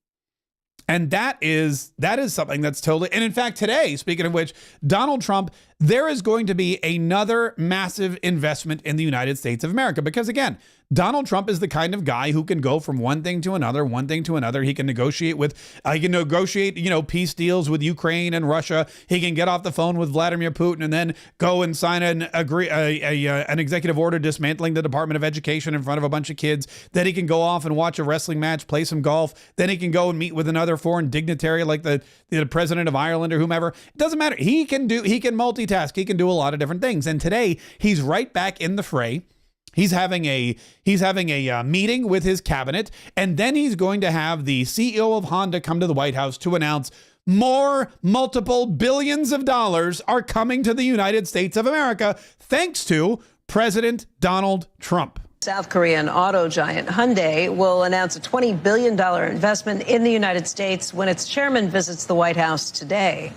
Speaker 1: And that is something that's totally, and in fact, today, speaking of which, Donald Trump, there is going to be another massive investment in the United States of America. Because again, Donald Trump is the kind of guy who can go from one thing to another. He can negotiate peace deals with Ukraine and Russia. He can get off the phone with Vladimir Putin and then go and sign an executive order dismantling the Department of Education in front of a bunch of kids. Then he can go off and watch a wrestling match, play some golf. Then he can go and meet with another foreign dignitary like the president of Ireland or whomever. It doesn't matter. He can multitask. He can do a lot of different things. And today he's right back in the fray. He's having a meeting with his cabinet, and then he's going to have the CEO of Honda come to the White House to announce multiple billions of dollars are coming to the United States of America thanks to President Donald Trump.
Speaker 10: South Korean auto giant Hyundai will announce a $20 billion investment in the United States when its chairman visits the White House today.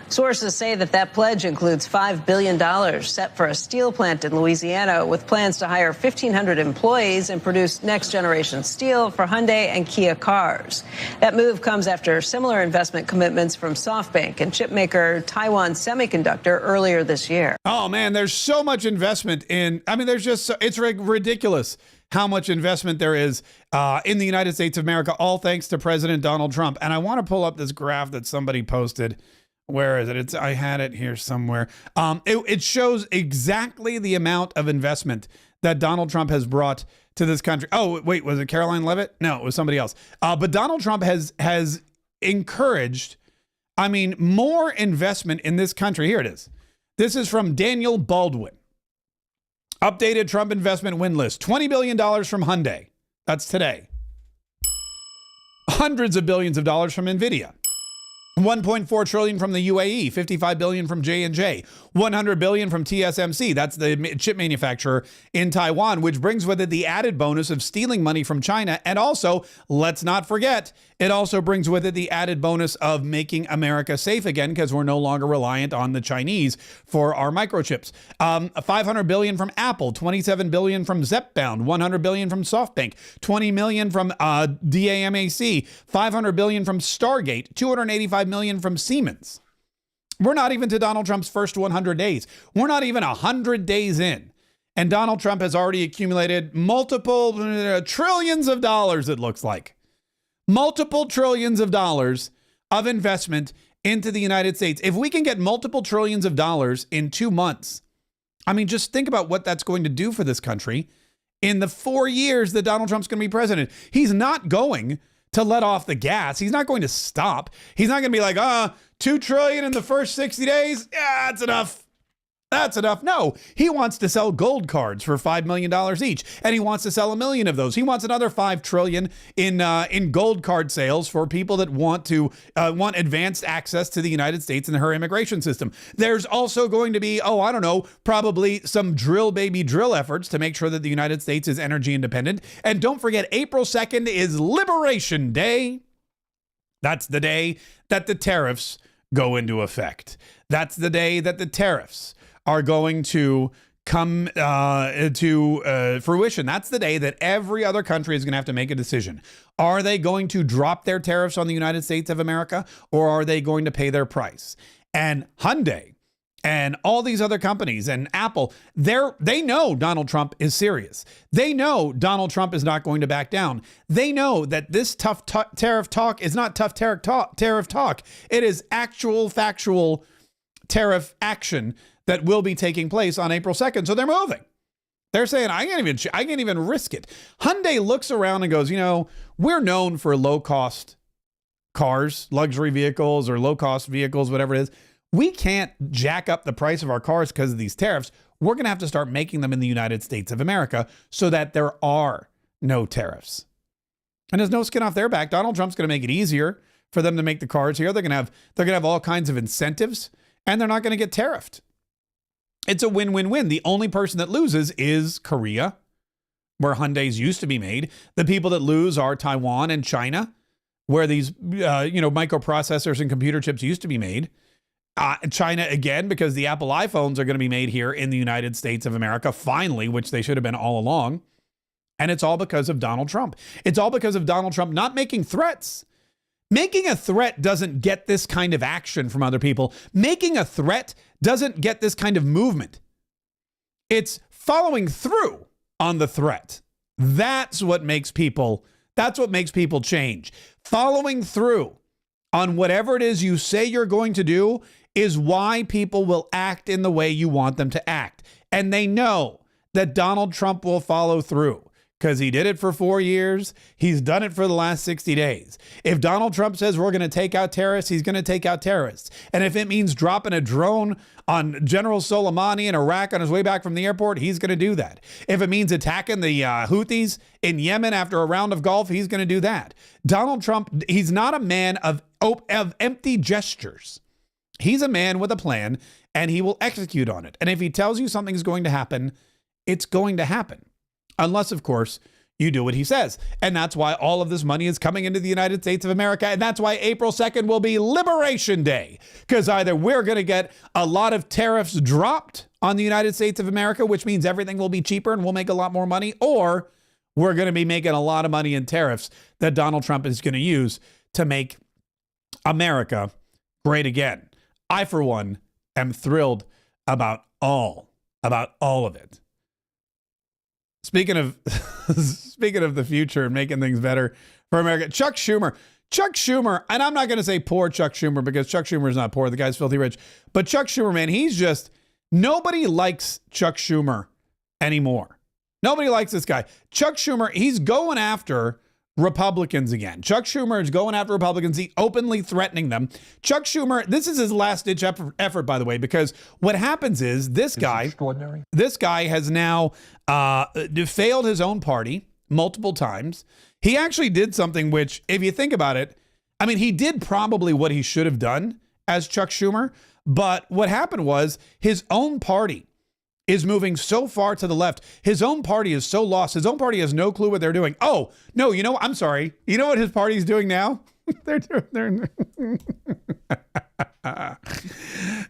Speaker 10: Sources say that pledge includes $5 billion set for a steel plant in Louisiana with plans to hire 1,500 employees and produce next-generation steel for Hyundai and Kia cars. That move comes after similar investment commitments from SoftBank and chipmaker Taiwan Semiconductor earlier this year.
Speaker 1: Oh, man, there's so much investment it's ridiculous how much investment there is in the United States of America, all thanks to President Donald Trump. And I want to pull up this graph that somebody posted. Where is it? I had it here somewhere. It shows exactly the amount of investment that Donald Trump has brought to this country. Oh, wait, was it Caroline Leavitt? No, it was somebody else. But Donald Trump has encouraged, more investment in this country. Here it is. This is from Daniel Baldwin. Updated Trump investment win list. $20 billion from Hyundai. That's today. Hundreds of billions of dollars from NVIDIA. 1.4 trillion from the UAE, 55 billion from J&J, 100 billion from TSMC. That's the chip manufacturer in Taiwan, which brings with it the added bonus of stealing money from China. And also, let's not forget, it also brings with it the added bonus of making America safe again, because we're no longer reliant on the Chinese for our microchips. 500 billion from Apple, 27 billion from Zepbound, 100 billion from SoftBank, 20 million from DAMAC, 500 billion from Stargate, 285 million from Siemens. We're not even to Donald Trump's first 100 days. We're not even 100 days in. And Donald Trump has already accumulated multiple trillions of dollars, it looks like. Multiple trillions of dollars of investment into the United States. If we can get multiple trillions of dollars in 2 months, I mean, just think about what that's going to do for this country in the 4 years that Donald Trump's going to be president. He's not going to let off the gas. He's not going to stop. He's not going to be like, $2 trillion in the first 60 days. Yeah, that's enough. That's enough. No, he wants to sell gold cards for $5 million each, and he wants to sell 1 million of those. He wants another $5 trillion in gold card sales for people that want advanced access to the United States and her immigration system. There's also going to be, probably some drill baby drill efforts to make sure that the United States is energy independent. And don't forget, April 2nd is Liberation Day. That's the day that the tariffs go into effect. That's the day that the tariffs are going to come to fruition. That's the day that every other country is going to have to make a decision. Are they going to drop their tariffs on the United States of America, or are they going to pay their price? And Hyundai and all these other companies and Apple, they know Donald Trump is serious. They know Donald Trump is not going to back down. They know that this tough tariff talk is not tough tariff talk. It is actual factual tariff action that will be taking place on April 2nd. So they're moving. They're saying, I can't even risk it. Hyundai looks around and goes, we're known for low-cost cars, luxury vehicles or low-cost vehicles, whatever it is. We can't jack up the price of our cars because of these tariffs. We're going to have to start making them in the United States of America so that there are no tariffs. And there's no skin off their back. Donald Trump's going to make it easier for them to make the cars here. They're going to have all kinds of incentives, and they're not going to get tariffed. It's a win-win-win. The only person that loses is Korea, where Hyundais used to be made. The people that lose are Taiwan and China, where these microprocessors and computer chips used to be made. China again, because the Apple iPhones are going to be made here in the United States of America, finally, which they should have been all along. And it's all because of Donald Trump. It's all because of Donald Trump not making threats. Making a threat doesn't get this kind of action from other people. Making a threat doesn't get this kind of movement. It's following through on the threat. That's what makes people change. Following through on whatever it is you say you're going to do is why people will act in the way you want them to act. And they know that Donald Trump will follow through. Because he did it for 4 years. He's done it for the last 60 days. If Donald Trump says we're going to take out terrorists, he's going to take out terrorists. And if it means dropping a drone on General Soleimani in Iraq on his way back from the airport, he's going to do that. If it means attacking the Houthis in Yemen after a round of golf, he's going to do that. Donald Trump, he's not a man of empty gestures. He's a man with a plan, and he will execute on it. And if he tells you something's going to happen, it's going to happen. Unless, of course, you do what he says. And that's why all of this money is coming into the United States of America. And that's why April 2nd will be Liberation Day. Because either we're going to get a lot of tariffs dropped on the United States of America, which means everything will be cheaper and we'll make a lot more money, or we're going to be making a lot of money in tariffs that Donald Trump is going to use to make America great again. I, for one, am thrilled about all of it. Speaking of the future and making things better for America, Chuck Schumer, and I'm not going to say poor Chuck Schumer because Chuck Schumer is not poor. The guy's filthy rich. But Chuck Schumer, man, nobody likes Chuck Schumer anymore. Nobody likes this guy. Chuck Schumer, he's going after Republicans again. Chuck Schumer is going after Republicans. He's openly threatening them. Chuck Schumer, this is his last-ditch effort, by the way, because what happens is this guy has now failed his own party multiple times. He actually did something which, if you think about it, I mean, he did probably what he should have done as Chuck Schumer, but what happened was his own party is moving so far to the left. His own party is so lost. His own party has no clue what they're doing. Oh, no, you know, I'm sorry. You know what his party's doing now? they're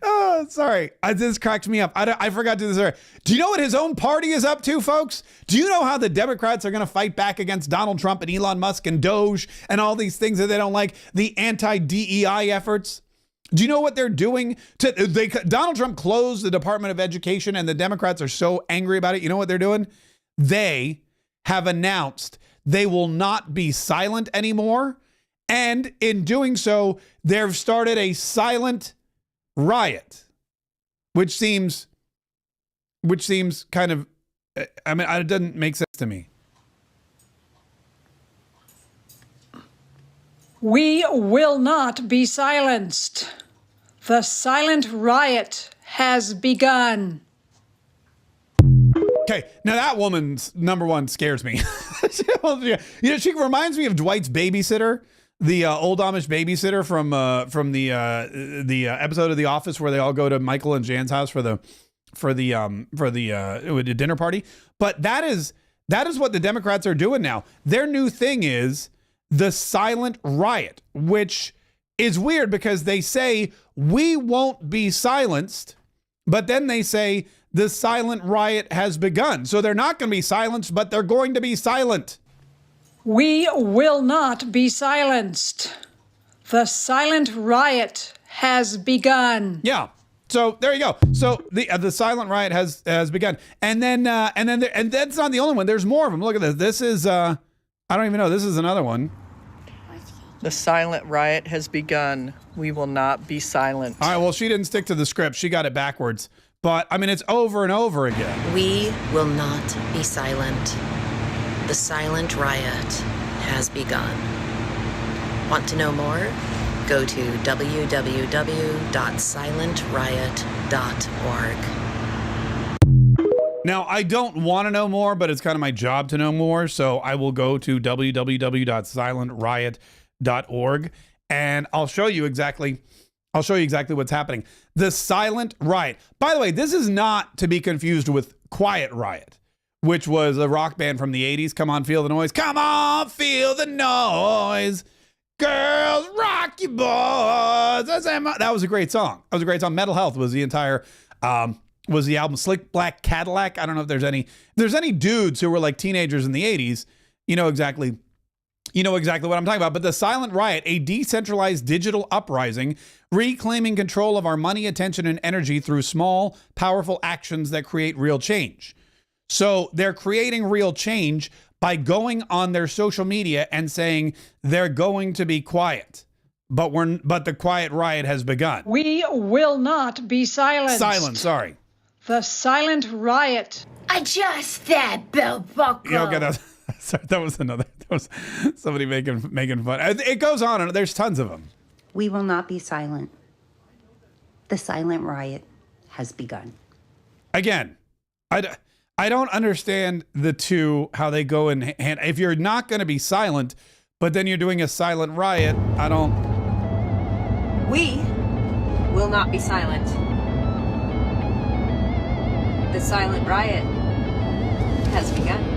Speaker 1: oh, sorry. This cracked me up. I forgot to do this. Do you know what his own party is up to, folks? Do you know how the Democrats are going to fight back against Donald Trump and Elon Musk and Doge and all these things that they don't like? The anti-DEI efforts? Do you know what they're doing? Donald Trump closed the Department of Education and the Democrats are so angry about it. You know what they're doing? They have announced they will not be silent anymore. And in doing so, they've started a silent riot, which seems kind of, I mean, it doesn't make sense to me.
Speaker 11: We will not be silenced. The silent riot has begun.
Speaker 1: Okay, now that woman's number one scares me. You know, she reminds me of Dwight's babysitter, the old Amish babysitter from the episode of The Office where they all go to Michael and Jan's house for the dinner party. But that is what the Democrats are doing now. Their new thing is the silent riot, which is weird because they say we won't be silenced, but then they say the silent riot has begun. So they're not going to be silenced, but they're going to be silent.
Speaker 11: We will not be silenced. The silent riot has begun.
Speaker 1: Yeah. So there you go. So the silent riot has begun, and that's not the only one. There's more of them. Look at this. This is I don't even know. This is another one.
Speaker 12: The silent riot has begun. We will not be silent.
Speaker 1: All right. Well, she didn't stick to the script. She got it backwards. But I mean, it's over and over again.
Speaker 13: We will not be silent. The silent riot has begun. Want to know more? Go to www.silentriot.org.
Speaker 1: Now, I don't want to know more, but it's kind of my job to know more. So I will go to www.silentriot.org and I'll show you exactly what's happening. The silent riot. By the way, this is not to be confused with Quiet Riot, which was a rock band from the 80s. Come on, feel the noise. Come on, feel the noise. Girls, rock you boys. That was a great song. Mental Health was the entire was the album. Slick Black Cadillac. I don't know if there's any dudes who were like teenagers in the 80s. You know exactly what I'm talking about. But the silent riot, a decentralized digital uprising, reclaiming control of our money, attention, and energy through small, powerful actions that create real change. So they're creating real change by going on their social media and saying they're going to be quiet. But the quiet riot has begun.
Speaker 11: We will not be silenced.
Speaker 1: Silent, sorry.
Speaker 11: The silent riot.
Speaker 14: Adjust that belt buckle.
Speaker 1: Yeah, okay, sorry, that was somebody making fun. It goes on, and there's tons of them.
Speaker 15: We will not be silent. The silent riot has begun.
Speaker 1: Again, I don't understand the two, how they go in hand. If you're not going to be silent, but then you're doing a silent riot, I don't.
Speaker 16: We will not be silent. The silent riot has begun.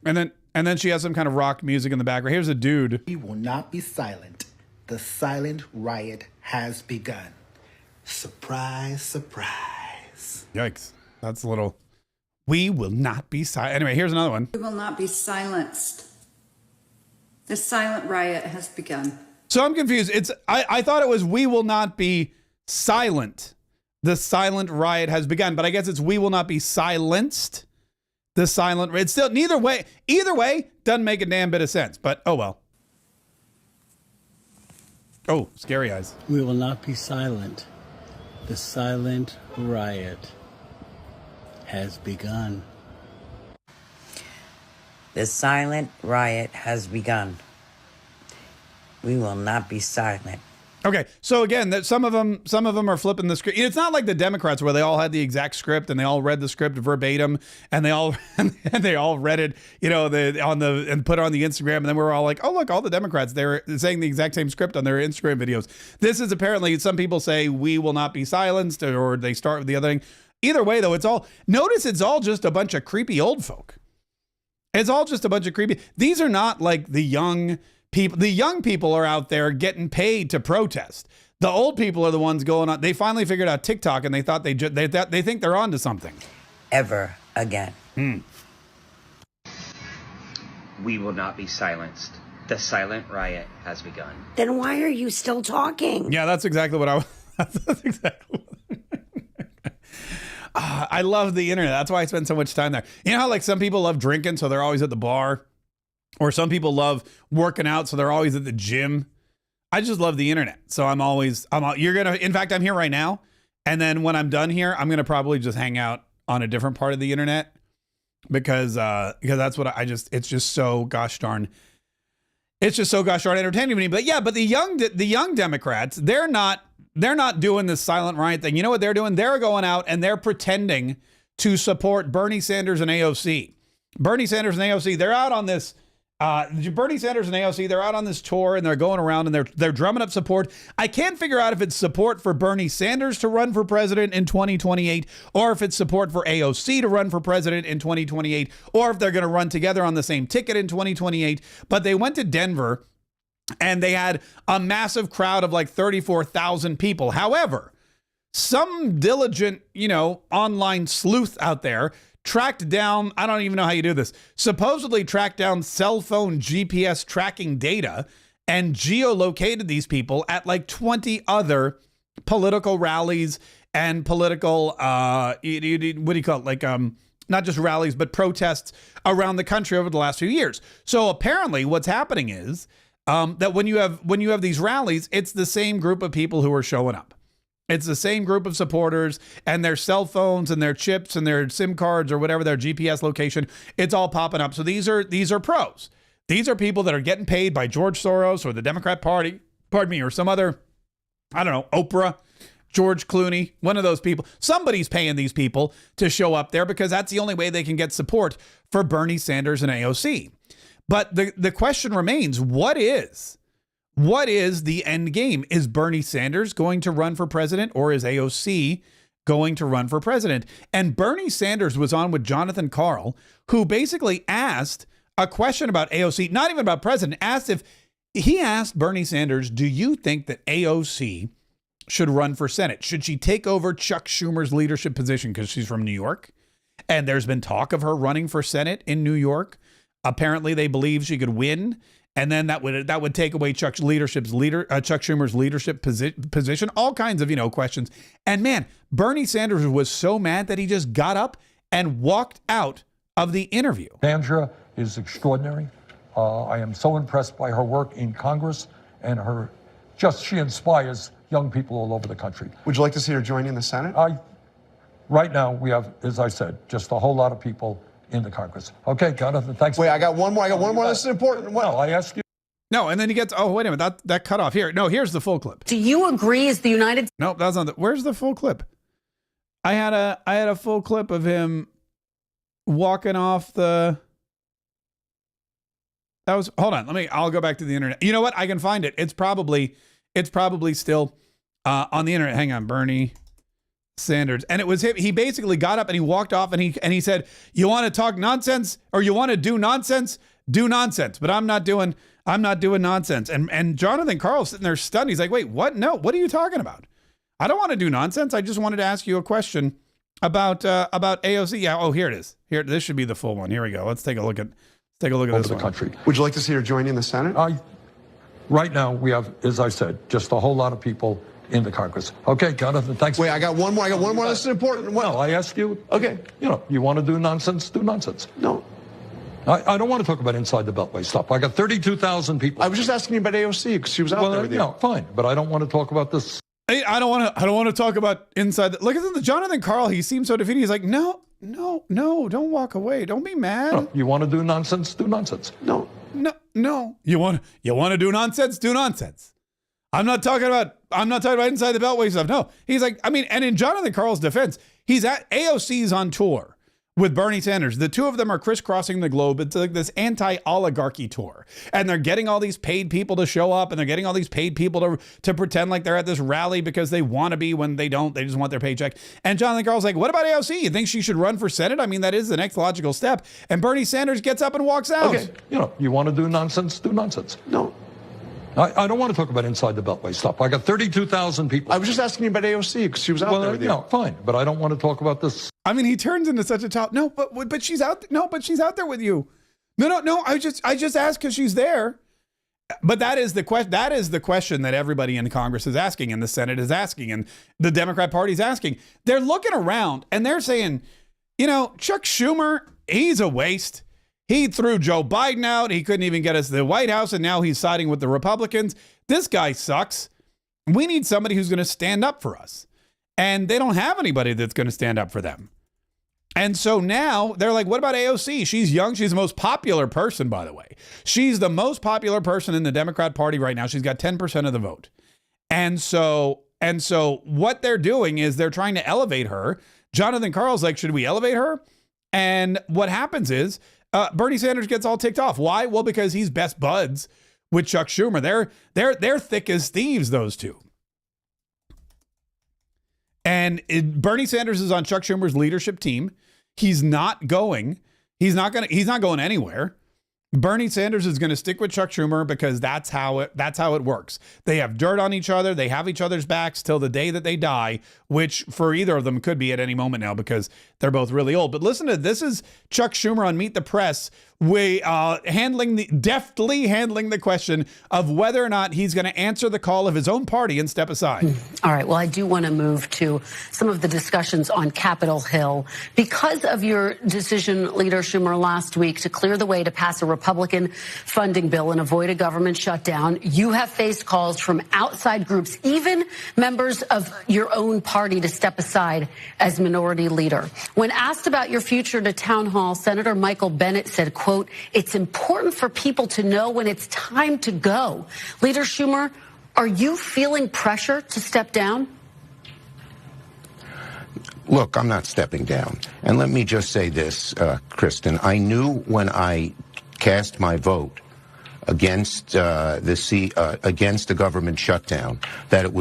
Speaker 1: And then she has some kind of rock music in the background. Here's a dude.
Speaker 17: We will not be silent. The silent riot has begun. Surprise, surprise.
Speaker 1: Yikes. That's a little. We will not be silent. Anyway, here's another one.
Speaker 18: We will not be silenced. The silent riot has begun.
Speaker 1: So I'm confused. I thought it was we will not be silent. The silent riot has begun. But I guess it's we will not be silenced. The silent. It's still either way doesn't make a damn bit of sense. But oh well. Oh, scary eyes.
Speaker 19: We will not be silent. The silent riot has begun.
Speaker 20: The silent riot has begun. We will not be silent.
Speaker 1: Okay, so again, that some of them are flipping the script. It's not like the Democrats where they all had the exact script and they all read the script verbatim and they all read it, and put it on the Instagram, and then we were all like, oh look, all the Democrats, they're saying the exact same script on their Instagram videos. This is apparently, some people say we will not be silenced, or they start with the other thing. Either way, though, it's all just a bunch of creepy old folk. It's all just a bunch of creepy. These are not like the young people. The young people are out there getting paid to protest. The old people are the ones going on. They finally figured out TikTok, and they thought they think they're onto something.
Speaker 20: Ever again.
Speaker 21: We will not be silenced. The silent riot has begun.
Speaker 14: Then why are you still talking?
Speaker 1: Yeah, that's exactly what I was. That's exactly what I love the internet. That's why I spend so much time there. You know how like some people love drinking, so they're always at the bar? Or some people love working out, so they're always at the gym. I just love the internet. So in fact, I'm here right now. And then when I'm done here, I'm going to probably just hang out on a different part of the internet because that's what it's just so gosh darn entertaining to me. But yeah, but the young Democrats, they're not doing this silent riot thing. You know what they're doing? They're going out and they're pretending to support Bernie Sanders and AOC. Bernie Sanders and AOC, they're out on this. Bernie Sanders and AOC, they're out on this tour and they're going around and they're drumming up support. I can't figure out if it's support for Bernie Sanders to run for president in 2028, or if it's support for AOC to run for president in 2028, or if they're going to run together on the same ticket in 2028. But they went to Denver and they had a massive crowd of like 34,000 people. However, some diligent, online sleuth out there tracked down, I don't even know how you do this, supposedly tracked down cell phone GPS tracking data and geolocated these people at like 20 other political rallies and political, what do you call it? Like, not just rallies, but protests around the country over the last few years. So apparently what's happening is that when you have these rallies, it's the same group of people who are showing up. It's the same group of supporters, and their cell phones and their chips and their SIM cards or whatever, their GPS location, it's all popping up. So these are pros. These are people that are getting paid by George Soros or the Democrat Party, or some other, I don't know, Oprah, George Clooney, one of those people. Somebody's paying these people to show up there because that's the only way they can get support for Bernie Sanders and AOC. But the question remains, what is the end game? Is Bernie Sanders going to run for president, or is AOC going to run for president? And Bernie Sanders was on with Jonathan Karl, who basically asked a question about AOC, not even about president, he asked Bernie Sanders, do you think that AOC should run for Senate? Should she take over Chuck Schumer's leadership position because she's from New York? And there's been talk of her running for Senate in New York. Apparently they believe she could win. And then that would take away Chuck Schumer's leadership position. All kinds of questions. And man, Bernie Sanders was so mad that he just got up and walked out of the interview.
Speaker 22: Sandra is extraordinary. I am so impressed by her work in Congress and she inspires young people all over the country.
Speaker 23: Would you like to see her joining the Senate?
Speaker 22: Right now we have, as I said, just a whole lot of people in the Congress. Okay, Jonathan, thanks.
Speaker 23: Wait, I got one more. This is important.
Speaker 22: Well, I asked you.
Speaker 1: No, and then he gets, oh, wait a minute, that cut off here. No, here's the full clip.
Speaker 14: Do you agree is the United States?
Speaker 1: Nope, that's not where's the full clip? I had a full clip of him walking off hold on, I'll go back to the internet. You know what? I can find it. It's probably still on the internet. Hang on, Bernie Sanders. And it was him. He basically got up and he walked off and he said, you want to talk nonsense or you want to do nonsense? Do nonsense. But I'm not doing nonsense. And Jonathan Karl's sitting there stunned. He's like, wait, what? No, what are you talking about? I don't want to do nonsense. I just wanted to ask you a question about AOC. Yeah. Oh, here it is. Here, this should be the full one. Here we go. Let's take a look at this one.
Speaker 22: Country.
Speaker 23: Would you like to see her joining the Senate?
Speaker 22: Right now we have, as I said, just a whole lot of people in the Congress. Okay, Jonathan, thanks.
Speaker 23: Wait, I got one more. This is important.
Speaker 22: No, I asked you.
Speaker 23: Okay.
Speaker 22: You want to do nonsense? Do nonsense.
Speaker 23: No.
Speaker 22: I don't want to talk about inside the Beltway stuff. I got 32,000 people.
Speaker 23: I was just asking you about AOC because she was out there with you.
Speaker 22: Yeah, fine, but I don't want to talk about this.
Speaker 1: I don't want to talk about inside. Look at the Jonathan Karl. He seems so defeated. He's like, no, don't walk away. Don't be mad.
Speaker 22: No, you want to do nonsense? Do nonsense.
Speaker 23: No.
Speaker 1: You want to do nonsense? Do nonsense. I'm not talking about inside the Beltway stuff. No, he's like, I mean, and in Jonathan Karl's defense, he's at AOC's on tour with Bernie Sanders. The two of them are crisscrossing the globe. It's like this anti-oligarchy tour. And they're getting all these paid people to show up, and they're getting all these paid people to pretend like they're at this rally because they want to be when they don't. They just want their paycheck. And Jonathan Karl's like, what about AOC? You think she should run for Senate? I mean, that is the next logical step. And Bernie Sanders gets up and walks out.
Speaker 22: Okay, you want to do nonsense? Do nonsense. No. I don't want to talk about inside the Beltway stuff. I got 32,000 people.
Speaker 23: I was just asking you about AOC because she was out there with you.
Speaker 22: No, fine, but I don't want to talk about this.
Speaker 1: I mean, he turns into such a top. No, but she's out. No, but she's out there with you. No. I just asked because she's there. But that is the question. That is the question that everybody in Congress is asking, and the Senate is asking, and the Democrat Party is asking. They're looking around and they're saying, Chuck Schumer, he's a waste. He threw Joe Biden out. He couldn't even get us to the White House, and now he's siding with the Republicans. This guy sucks. We need somebody who's going to stand up for us. And they don't have anybody that's going to stand up for them. And so now they're like, what about AOC? She's young. She's the most popular person, by the way. She's the most popular person in the Democrat Party right now. She's got 10% of the vote. And so what they're doing is they're trying to elevate her. Jonathan Karl's like, should we elevate her? And what happens is Bernie Sanders gets all ticked off. Why? Well, because he's best buds with Chuck Schumer. They're thick as thieves, those two. And Bernie Sanders is on Chuck Schumer's leadership team. He's not going anywhere. Bernie Sanders is going to stick with Chuck Schumer because that's how it works. They have dirt on each other. They have each other's backs till the day that they die, which for either of them could be at any moment now because they're both really old. But listen to this is Chuck Schumer on Meet the Press, deftly handling the question of whether or not he's going to answer the call of his own party and step aside.
Speaker 14: All right. Well, I do want to move to some of the discussions on Capitol Hill. Because of your decision, Leader Schumer, last week to clear the way to pass a Republican funding bill and avoid a government shutdown, you have faced calls from outside groups, even members of your own party, to step aside as minority leader. When asked about your future to town hall, Senator Michael Bennet said, quote, "It's important for people to know when it's time to go." Leader Schumer, are you feeling pressure to step down?
Speaker 2: Look, I'm not stepping down. And let me just say this, Kristen. I knew when I cast my vote against against the government shutdown that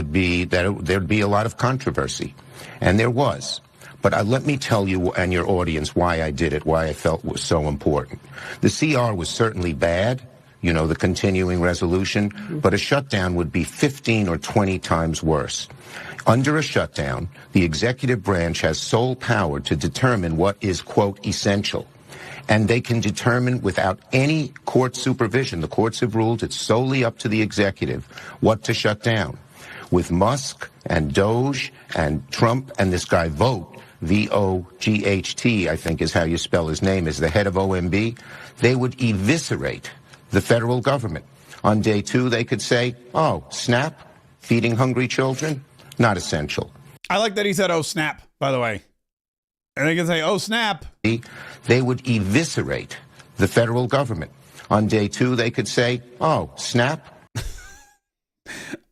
Speaker 2: there'd be a lot of controversy, and there was. But let me tell you and your audience why I did it, why I felt it was so important. The CR was certainly bad, the continuing resolution, but a shutdown would be 15 or 20 times worse. Under a shutdown, the executive branch has sole power to determine what is, quote, essential. And they can determine without any court supervision. The courts have ruled it's solely up to the executive what to shut down. With Musk and Doge and Trump and this guy Vogt, V-O-G-H-T, I think is how you spell his name, is the head of OMB, they would eviscerate the federal government. On day 2, they could say, oh, snap, feeding hungry children, not essential.
Speaker 1: I like that he said, oh, snap, by the way. And they can say, oh, snap.
Speaker 2: They would eviscerate the federal government. On day 2, they could say, oh, snap.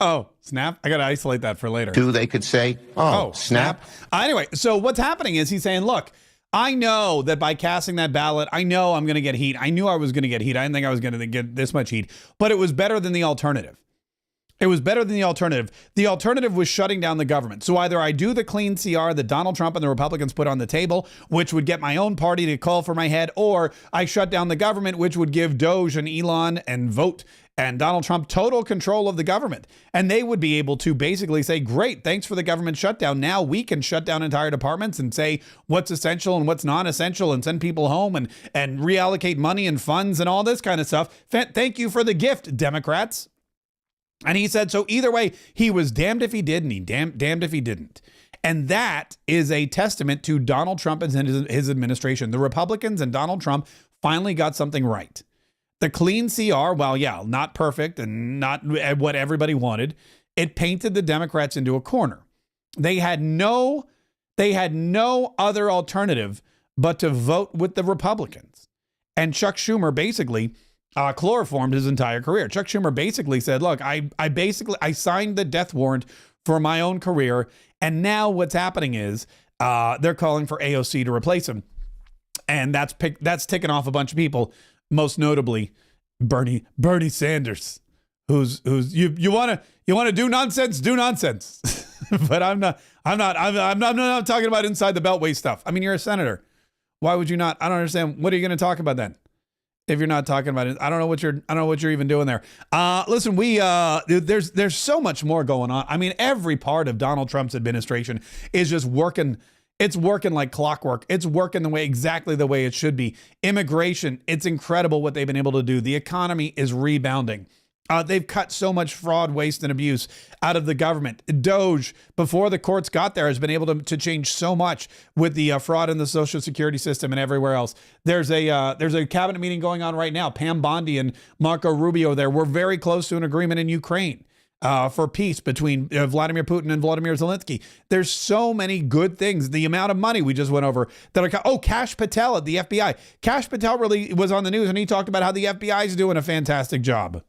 Speaker 1: Oh, snap. I got to isolate that for later.
Speaker 2: They could say, oh, snap.
Speaker 1: Anyway, so what's happening is he's saying, look, I know that by casting that ballot, I know I'm going to get heat. I knew I was going to get heat. I didn't think I was going to get this much heat, but it was better than the alternative. It was better than the alternative. The alternative was shutting down the government. So either I do the clean CR that Donald Trump and the Republicans put on the table, which would get my own party to call for my head, or I shut down the government, which would give Doge and Elon and Vogt and Donald Trump total control of the government. And they would be able to basically say, great, thanks for the government shutdown. Now we can shut down entire departments and say what's essential and what's non-essential and send people home and reallocate money and funds and all this kind of stuff. Thank you for the gift, Democrats. And he said, so either way, he was damned if he did and he damned if he didn't. And that is a testament to Donald Trump and his administration. The Republicans and Donald Trump finally got something right. The clean CR, while, yeah, not perfect and not what everybody wanted, it painted the Democrats into a corner. They had no other alternative but to vote with the Republicans. And Chuck Schumer basically chloroformed his entire career. Chuck Schumer basically said, look, I signed the death warrant for my own career. And now what's happening is they're calling for AOC to replace him. And that's ticking off a bunch of people, most notably Bernie Sanders, who's you want to do nonsense. But I'm not talking about inside the beltway stuff. I mean, you're a senator. Why would you not? I don't understand. What are you going to talk about then? If you're not talking about it, I don't know what you're even doing there. Listen, there's so much more going on. I mean, every part of Donald Trump's administration is just working. It's working like clockwork. It's working exactly the way it should be. Immigration, it's incredible what they've been able to do. The economy is rebounding. They've cut so much fraud, waste, and abuse out of the government. DOJ, before the courts got there, has been able to change so much with the fraud in the Social Security system and everywhere else. There's a cabinet meeting going on right now. Pam Bondi and Marco Rubio there. We're very close to an agreement in Ukraine for peace between Vladimir Putin and Vladimir Zelensky. There's so many good things. The amount of money we just went over that are, Kash Patel at the FBI. Kash Patel really was on the news and he talked about how the FBI is doing a fantastic job.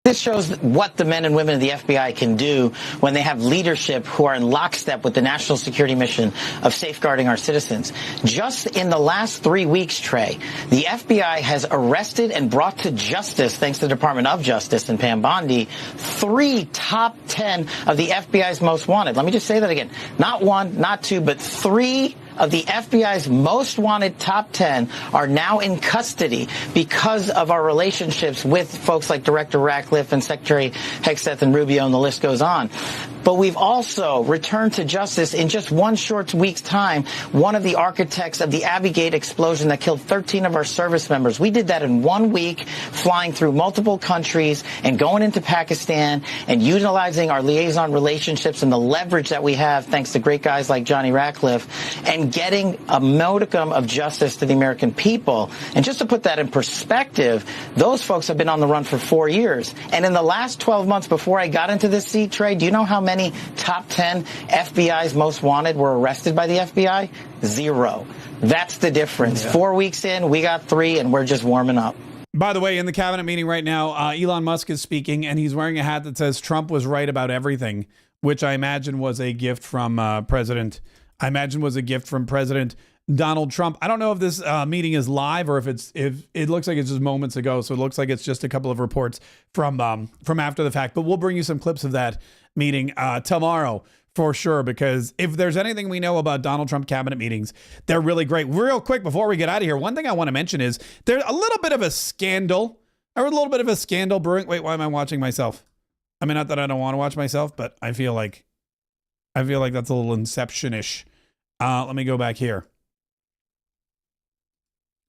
Speaker 3: This shows what the men and women of the FBI can do when they have leadership who are in lockstep with the national security mission of safeguarding our citizens. Just in the last 3 weeks, Trey, the FBI has arrested and brought to justice, thanks to the Department of Justice and Pam Bondi, 3 top 10 of the FBI's most wanted. Let me just say that again. Not 1, not 2, but 3 of the FBI's most wanted top 10 are now in custody because of our relationships with folks like Director Ratcliffe and Secretary Hegseth and Rubio, and the list goes on. But we've also returned to justice in just one short week's time one of the architects of the Abbey Gate explosion that killed 13 of our service members. We did that in 1 week, flying through multiple countries and going into Pakistan and utilizing our liaison relationships and the leverage that we have, thanks to great guys like Johnny Ratcliffe, and getting a modicum of justice to the American people. And just to put that in perspective, those folks have been on the run for 4 years. And in the last 12 months before I got into this seat, Trey, do you know how many top 10 FBI's most wanted were arrested by the FBI? 0. That's the difference. Yeah. 4 weeks in, we got 3, and we're just warming up.
Speaker 1: By the way, in the cabinet meeting right now, Elon Musk is speaking, and he's wearing a hat that says Trump was right about everything, which I imagine was a gift from President Donald Trump. I don't know if this meeting is live or if it looks like it's just moments ago. So it looks like it's just a couple of reports from after the fact, but we'll bring you some clips of that meeting tomorrow for sure, because if there's anything we know about Donald Trump cabinet meetings, they're really great. Real quick, before we get out of here, one thing I want to mention is there's a little bit of a scandal brewing. Wait, why am I watching myself? I mean, not that I don't want to watch myself, but I feel like that's a little Inception-ish. Let me go back here.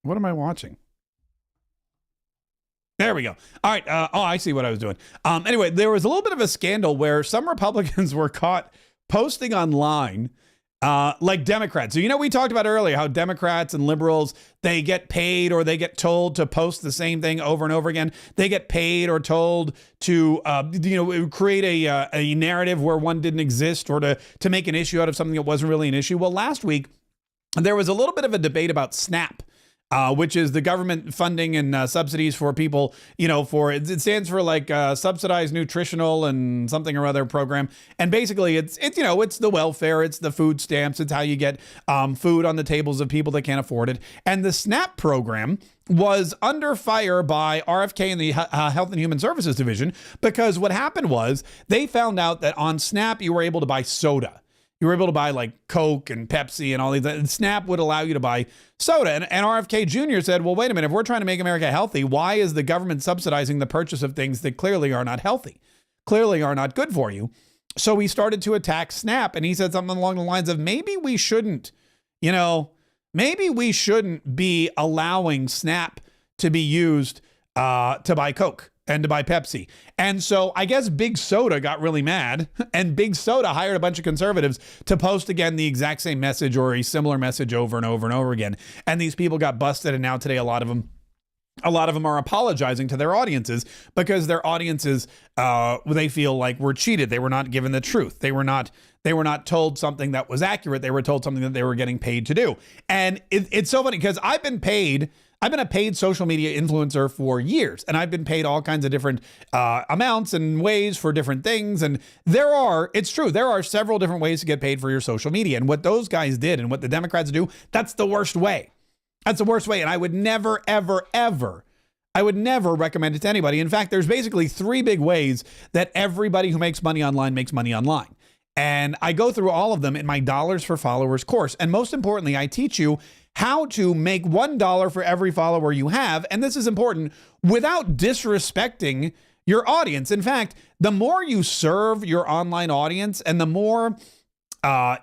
Speaker 1: What am I watching? There we go. All right. I see what I was doing. Anyway, there was a little bit of a scandal where some Republicans were caught posting online like Democrats. So, we talked about earlier how Democrats and liberals, they get paid or they get told to post the same thing over and over again. They get paid or told to, create a narrative where one didn't exist, or to make an issue out of something that wasn't really an issue. Well, last week, there was a little bit of a debate about SNAP, which is the government funding and subsidies for people, it stands for like subsidized nutritional and something or other program. And basically it's the welfare, it's the food stamps, it's how you get food on the tables of people that can't afford it. And the SNAP program was under fire by RFK and the Health and Human Services Division, because what happened was they found out that on SNAP, you were able to buy soda. You were able to buy like Coke and Pepsi and all these. And SNAP would allow you to buy soda. And RFK Jr. said, well, wait a minute. If we're trying to make America healthy, why is the government subsidizing the purchase of things that clearly are not healthy, clearly are not good for you? So he started to attack SNAP. And he said something along the lines of, maybe we shouldn't be allowing SNAP to be used to buy Coke and to buy Pepsi. And so I guess Big Soda got really mad, and Big Soda hired a bunch of conservatives to post again the exact same message or a similar message over and over and over again. And these people got busted. And now today, a lot of them are apologizing to their audiences, because their audiences, they feel like were cheated. They were not given the truth. They were not told something that was accurate. They were told something that they were getting paid to do. And it's so funny, because I've been paid I've been a paid social media influencer for years, and I've been paid all kinds of different amounts and ways for different things. And it's true, there are several different ways to get paid for your social media. And what those guys did and what the Democrats do, that's the worst way. That's the worst way. And I would never, ever, ever, I would never recommend it to anybody. In fact, there's basically 3 big ways that everybody who makes money online makes money online. And I go through all of them in my Dollars for Followers course. And most importantly, I teach you how to make $1 for every follower you have. And this is important, without disrespecting your audience. In fact, the more you serve your online audience and the more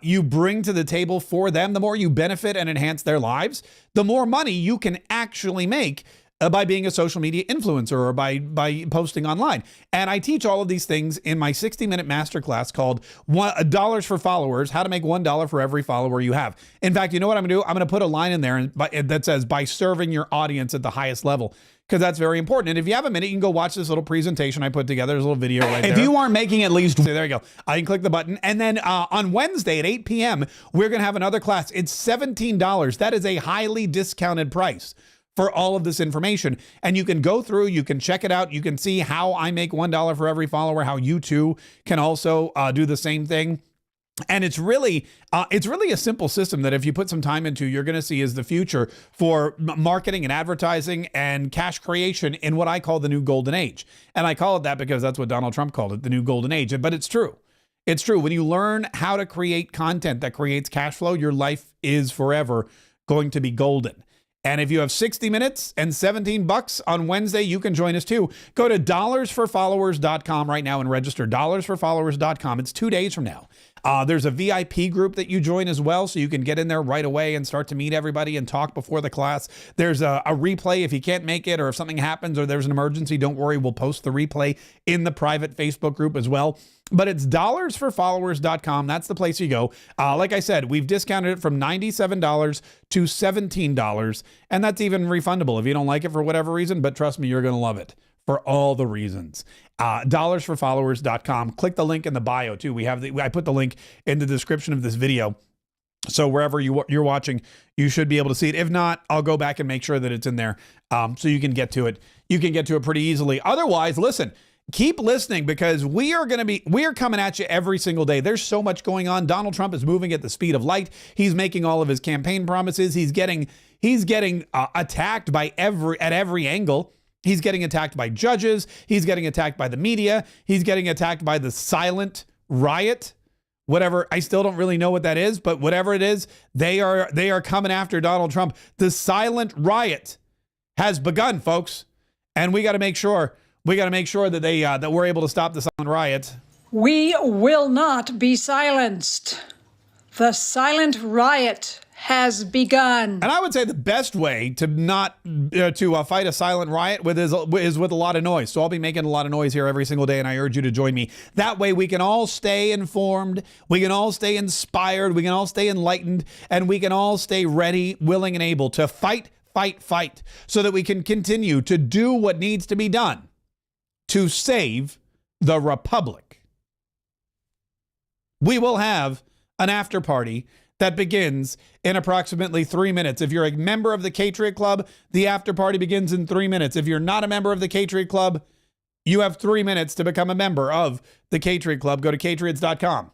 Speaker 1: you bring to the table for them, the more you benefit and enhance their lives, the more money you can actually make by being a social media influencer or by posting online. And I teach all of these things in my 60-minute masterclass called Dollars for Followers, how to make $1 for every follower you have. In fact, you know what I'm gonna do? I'm gonna put a line in there that says, by serving your audience at the highest level, because that's very important. And if you have a minute, you can go watch this little presentation I put together. There's a little video right there. If you aren't making at least, there you go. I can click the button. And then on Wednesday at 8 p.m., we're gonna have another class. It's $17. That is a highly discounted price for all of this information. And you can go through, you can check it out. You can see how I make $1 for every follower, how you too can also do the same thing. And it's really a simple system that if you put some time into, you're going to see is the future for marketing and advertising and cash creation in what I call the new golden age. And I call it that because that's what Donald Trump called it, the new golden age. But it's true. It's true. When you learn how to create content that creates cash flow, your life is forever going to be golden. And if you have 60 minutes and $17 on Wednesday, you can join us too. Go to dollarsforfollowers.com right now and register. Dollarsforfollowers.com. It's 2 days from now. There's a VIP group that you join as well, so you can get in there right away and start to meet everybody and talk before the class. There's a replay if you can't make it, or if something happens or there's an emergency, don't worry, we'll post the replay in the private Facebook group as well. But it's dollarsforfollowers.com. That's the place you go. Like I said, we've discounted it from $97 to $17, and that's even refundable if you don't like it for whatever reason, but trust me, you're going to love it for all the reasons. Dollarsforfollowers.com. Click the link in the bio too. I put the link in the description of this video. So wherever you're watching, you should be able to see it. If not, I'll go back and make sure that it's in there so you can get to it. You can get to it pretty easily. Otherwise, listen, keep listening, because we are coming at you every single day. There's so much going on. Donald Trump is moving at the speed of light. He's making all of his campaign promises. He's getting attacked at every angle. He's getting attacked by judges. He's getting attacked by the media. He's getting attacked by the silent riot. Whatever, I still don't really know what that is, but whatever it is, they are coming after Donald Trump. The silent riot has begun, folks, and we got to make sure that that we're able to stop the silent riot.
Speaker 11: We will not be silenced. The silent riot has begun.
Speaker 1: And I would say the best way to not fight a silent riot is with a lot of noise. So I'll be making a lot of noise here every single day, and I urge you to join me. That way we can all stay informed, we can all stay inspired, we can all stay enlightened, and we can all stay ready, willing, and able to fight, so that we can continue to do what needs to be done to save the Republic. We will have an after party that begins in approximately 3 minutes. If you're a member of the Kayetriot Club, the after party begins in 3 minutes. If you're not a member of the Kayetriot Club, you have 3 minutes to become a member of the Kayetriot Club. Go to Kayetriots.com.